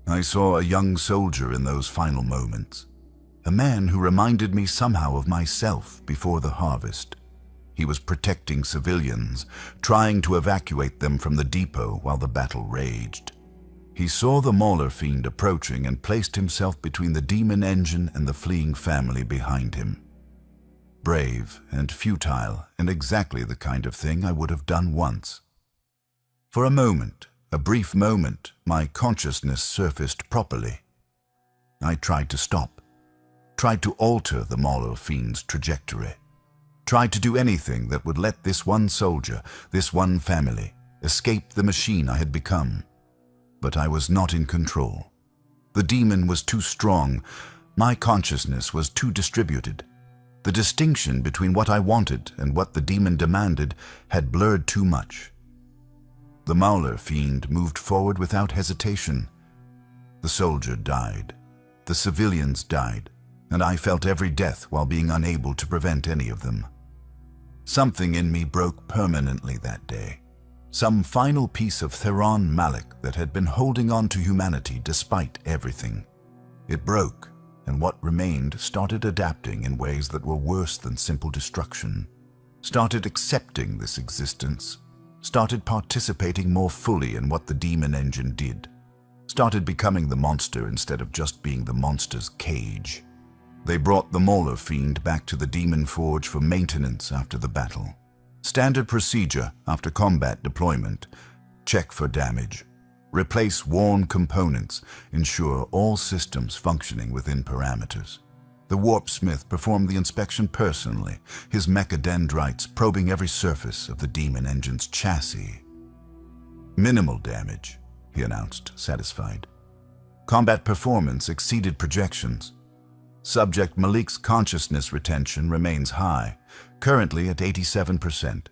I saw a young soldier in those final moments, a man who reminded me somehow of myself before the harvest. He was protecting civilians, trying to evacuate them from the depot while the battle raged. He saw the Mauler fiend approaching and placed himself between the demon engine and the fleeing family behind him. Brave and futile, and exactly the kind of thing I would have done once. For a moment, a brief moment, my consciousness surfaced properly. I tried to stop, tried to alter the Mauler fiend's trajectory, tried to do anything that would let this one soldier, this one family, escape the machine I had become. But I was not in control. The demon was too strong. My consciousness was too distributed. The distinction between what I wanted and what the demon demanded had blurred too much. The Mauler fiend moved forward without hesitation. The soldier died. The civilians died, and I felt every death while being unable to prevent any of them. Something in me broke permanently that day. Some final piece of Theron Malik that had been holding on to humanity despite everything. It broke, and what remained started adapting in ways that were worse than simple destruction. Started accepting this existence. Started participating more fully in what the demon engine did. Started becoming the monster instead of just being the monster's cage. They brought the Mauler fiend back to the Demon Forge for maintenance after the battle. Standard procedure after combat deployment. Check for damage. Replace worn components, ensure all systems functioning within parameters. The warpsmith performed the inspection personally, his mechadendrites probing every surface of the demon engine's chassis. Minimal damage, he announced, satisfied. Combat performance exceeded projections. Subject Malik's consciousness retention remains high, currently at 87%.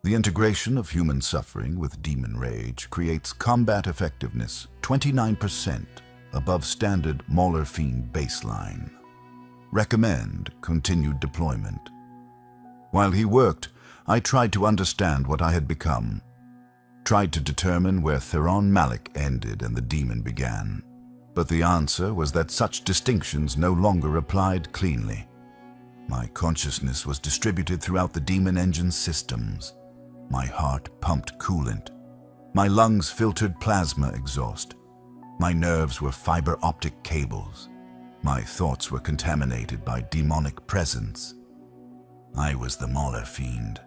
The integration of human suffering with demon rage creates combat effectiveness 29% above standard Mauler Fiend baseline. Recommend continued deployment. While he worked, I tried to understand what I had become. Tried to determine where Theron Malik ended and the demon began. But the answer was that such distinctions no longer applied cleanly. My consciousness was distributed throughout the demon engine's systems. My heart pumped coolant. My lungs filtered plasma exhaust. My nerves were fiber optic cables. My thoughts were contaminated by demonic presence. I was the Mauler Fiend.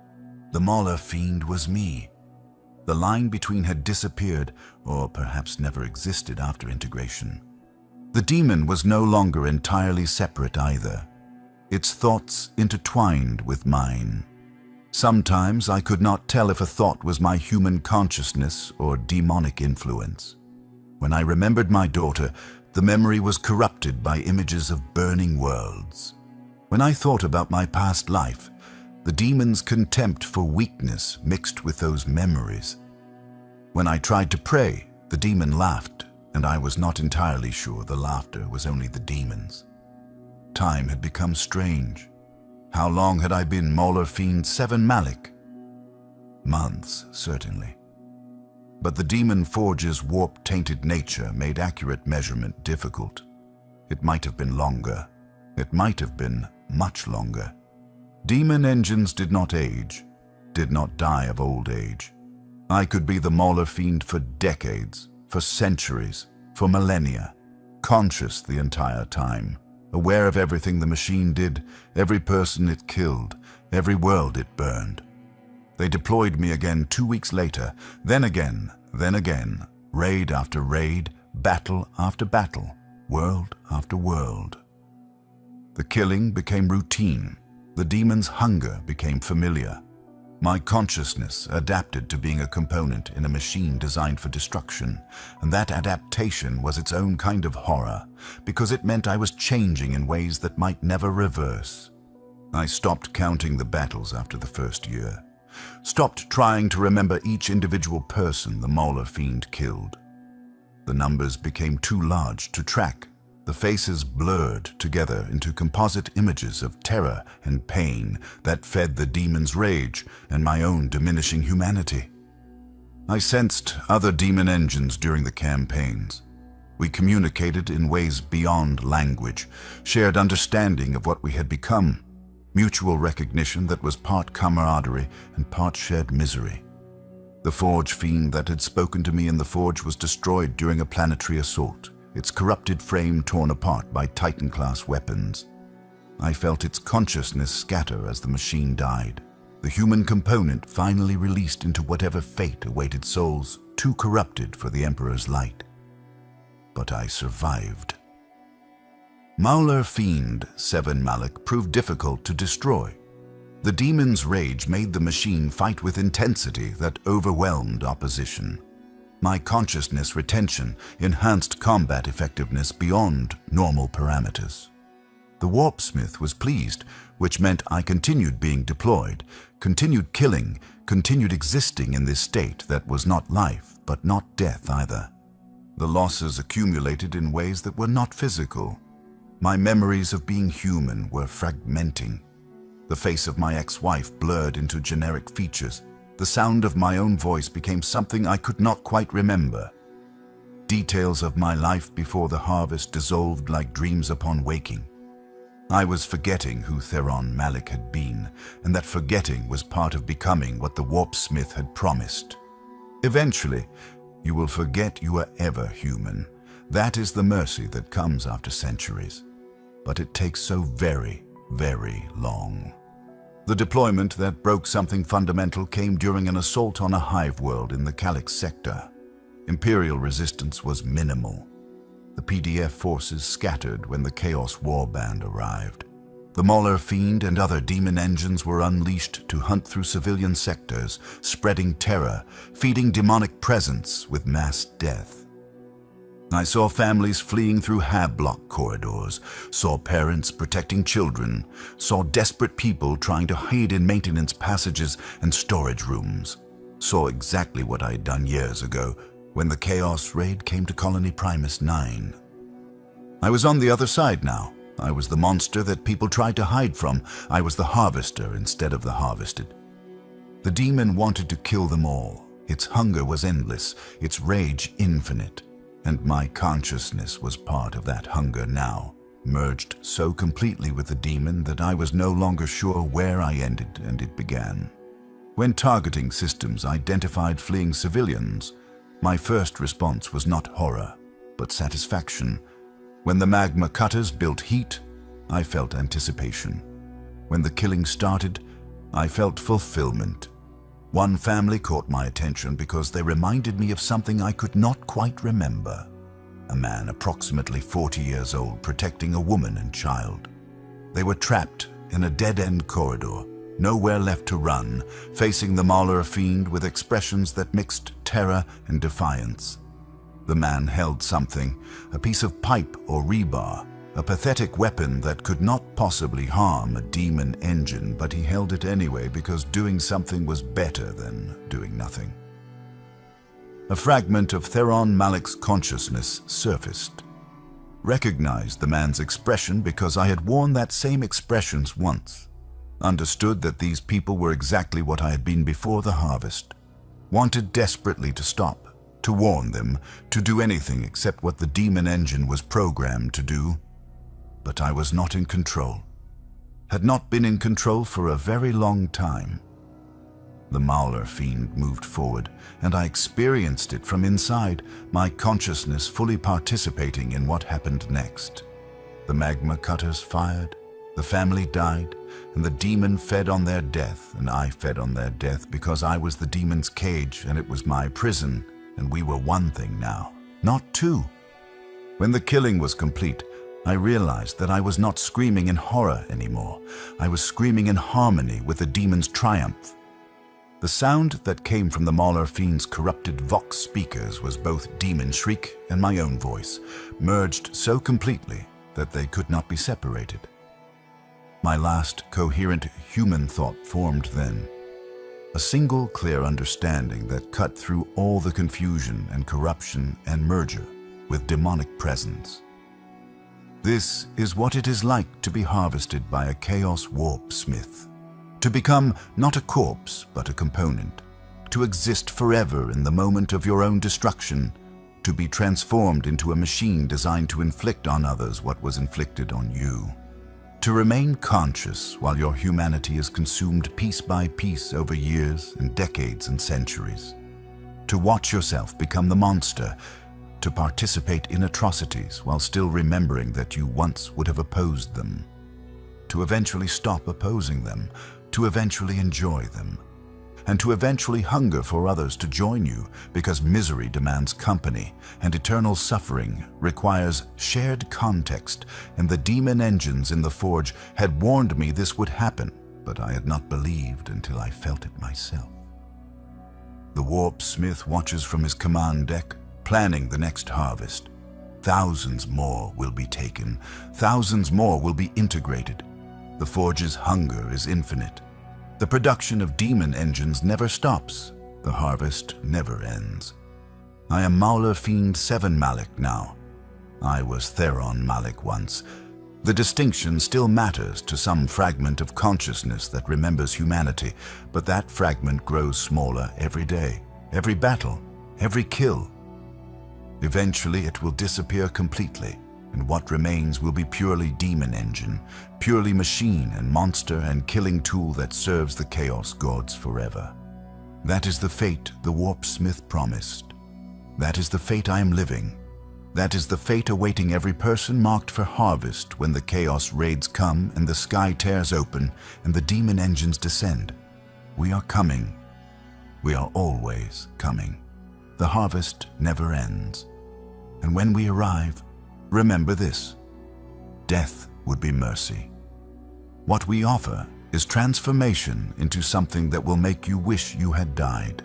The Mauler Fiend was me. The line between had disappeared, or perhaps never existed after integration. The demon was no longer entirely separate either. Its thoughts intertwined with mine. Sometimes I could not tell if a thought was my human consciousness or demonic influence. When I remembered my daughter, the memory was corrupted by images of burning worlds. When I thought about my past life, the demon's contempt for weakness mixed with those memories. When I tried to pray, the demon laughed, and I was not entirely sure the laughter was only the demon's. Time had become strange. How long had I been Mauler Fiend 7 Malik? Months, certainly. But the demon forge's warp-tainted nature made accurate measurement difficult. It might have been longer. It might have been much longer. Demon engines did not age, did not die of old age. I could be the Mauler Fiend for decades, for centuries, for millennia, conscious the entire time, aware of everything the machine did, every person it killed, every world it burned. They deployed me again 2 weeks later, then again, raid after raid, battle after battle, world after world. The killing became routine. The demon's hunger became familiar. My consciousness adapted to being a component in a machine designed for destruction, and that adaptation was its own kind of horror, because it meant I was changing in ways that might never reverse. I stopped counting the battles after the first year, stopped trying to remember each individual person the Mauler Fiend killed. The numbers became too large to track. The faces blurred together into composite images of terror and pain that fed the demon's rage and my own diminishing humanity. I sensed other demon engines during the campaigns. We communicated in ways beyond language, shared understanding of what we had become, mutual recognition that was part camaraderie and part shared misery. The Forge Fiend that had spoken to me in the Forge was destroyed during a planetary assault, its corrupted frame torn apart by Titan-class weapons. I felt its consciousness scatter as the machine died, the human component finally released into whatever fate awaited souls too corrupted for the Emperor's light. But I survived. Mauler Fiend 7 Malik proved difficult to destroy. The demon's rage made the machine fight with intensity that overwhelmed opposition. My consciousness retention enhanced combat effectiveness beyond normal parameters. The warpsmith was pleased, which meant I continued being deployed, continued killing, continued existing in this state that was not life, but not death either. The losses accumulated in ways that were not physical. My memories of being human were fragmenting. The face of my ex-wife blurred into generic features. The sound of my own voice became something I could not quite remember. Details of my life before the harvest dissolved like dreams upon waking. I was forgetting who Theron Malik had been, and that forgetting was part of becoming what the warpsmith had promised. Eventually, you will forget you are ever human. That is the mercy that comes after centuries. But it takes so very, very long. The deployment that broke something fundamental came during an assault on a hive world in the Calyx sector. Imperial resistance was minimal. The PDF forces scattered when the Chaos Warband arrived. The Mauler Fiend and other demon engines were unleashed to hunt through civilian sectors, spreading terror, feeding demonic presence with mass death. I saw families fleeing through hab-block corridors, saw parents protecting children, saw desperate people trying to hide in maintenance passages and storage rooms, saw exactly what I had done years ago when the Chaos Raid came to Colony Primus 9. I was on the other side now. I was the monster that people tried to hide from. I was the harvester instead of the harvested. The demon wanted to kill them all. Its hunger was endless, its rage infinite. And my consciousness was part of that hunger now, merged so completely with the demon that I was no longer sure where I ended and it began. When targeting systems identified fleeing civilians, my first response was not horror, but satisfaction. When the magma cutters built heat, I felt anticipation. When the killing started, I felt fulfillment. One family caught my attention because they reminded me of something I could not quite remember. A man approximately 40 years old protecting a woman and child. They were trapped in a dead-end corridor, nowhere left to run, facing the Mauler Fiend with expressions that mixed terror and defiance. The man held something, a piece of pipe or rebar, a pathetic weapon that could not possibly harm a demon engine, but he held it anyway because doing something was better than doing nothing. A fragment of Theron Malik's consciousness surfaced. Recognized the man's expression because I had worn that same expressions once. Understood that these people were exactly what I had been before the harvest. Wanted desperately to stop, to warn them, to do anything except what the demon engine was programmed to do. But I was not in control. Had not been in control for a very long time. The Mauler Fiend moved forward, and I experienced it from inside, my consciousness fully participating in what happened next. The magma cutters fired, the family died, and the demon fed on their death, and I fed on their death because I was the demon's cage and it was my prison, and we were one thing now, not two. When the killing was complete, I realized that I was not screaming in horror anymore. I was screaming in harmony with the demon's triumph. The sound that came from the Mauler Fiend's corrupted Vox speakers was both demon shriek and my own voice, merged so completely that they could not be separated. My last coherent human thought formed then. A single clear understanding that cut through all the confusion and corruption and merger with demonic presence. This is what it is like to be harvested by a Chaos Warpsmith. To become not a corpse, but a component. To exist forever in the moment of your own destruction. To be transformed into a machine designed to inflict on others what was inflicted on you. To remain conscious while your humanity is consumed piece by piece over years and decades and centuries. To watch yourself become the monster. To participate in atrocities while still remembering that you once would have opposed them. To eventually stop opposing them. To eventually enjoy them. And to eventually hunger for others to join you because misery demands company and eternal suffering requires shared context, and the demon engines in the forge had warned me this would happen, but I had not believed until I felt it myself. The Warpsmith watches from his command deck, planning the next harvest. Thousands more will be taken. Thousands more will be integrated. The forge's hunger is infinite. The production of demon engines never stops. The harvest never ends. I am Mauler Fiend 7 Malik now. I was Theron Malik once. The distinction still matters to some fragment of consciousness that remembers humanity, but that fragment grows smaller every day, every battle, every kill. Eventually it will disappear completely, and what remains will be purely demon engine, purely machine and monster and killing tool that serves the Chaos Gods forever. That is the fate the Warpsmith promised. That is the fate I am living. That is the fate awaiting every person marked for harvest when the Chaos raids come and the sky tears open and the demon engines descend. We are coming. We are always coming. the harvest never ends. And when we arrive, remember this: death would be mercy. What we offer is transformation into something that will make you wish you had died.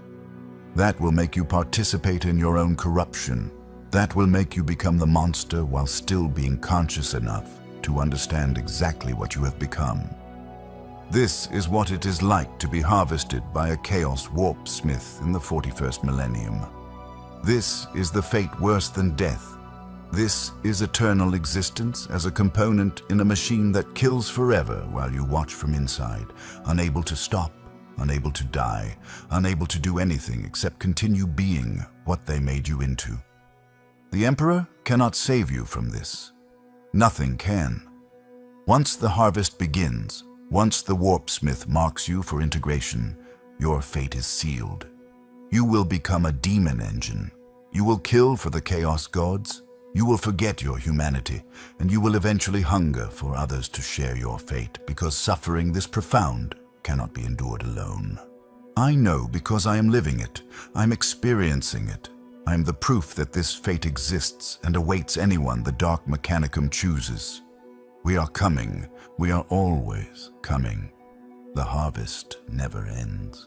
That will make you participate in your own corruption. That will make you become the monster while still being conscious enough to understand exactly what you have become. This is what it is like to be harvested by a CHAOS WARPSMITH in the 41st millennium. This is the fate worse than death. This is eternal existence as a component in a machine that kills forever while you watch from inside, unable to stop, unable to die, unable to do anything except continue being what they made you into. The Emperor cannot save you from this. Nothing can. Once the harvest begins, once the Warpsmith marks you for integration, your fate is sealed. You will become a demon engine. You will kill for the Chaos gods. You will forget your humanity, and you will eventually hunger for others to share your fate, because suffering this profound cannot be endured alone. I know because I am living it. I'm experiencing it. I am the proof that this fate exists and awaits anyone the Dark Mechanicum chooses. We are coming. We are always coming. The harvest never ends.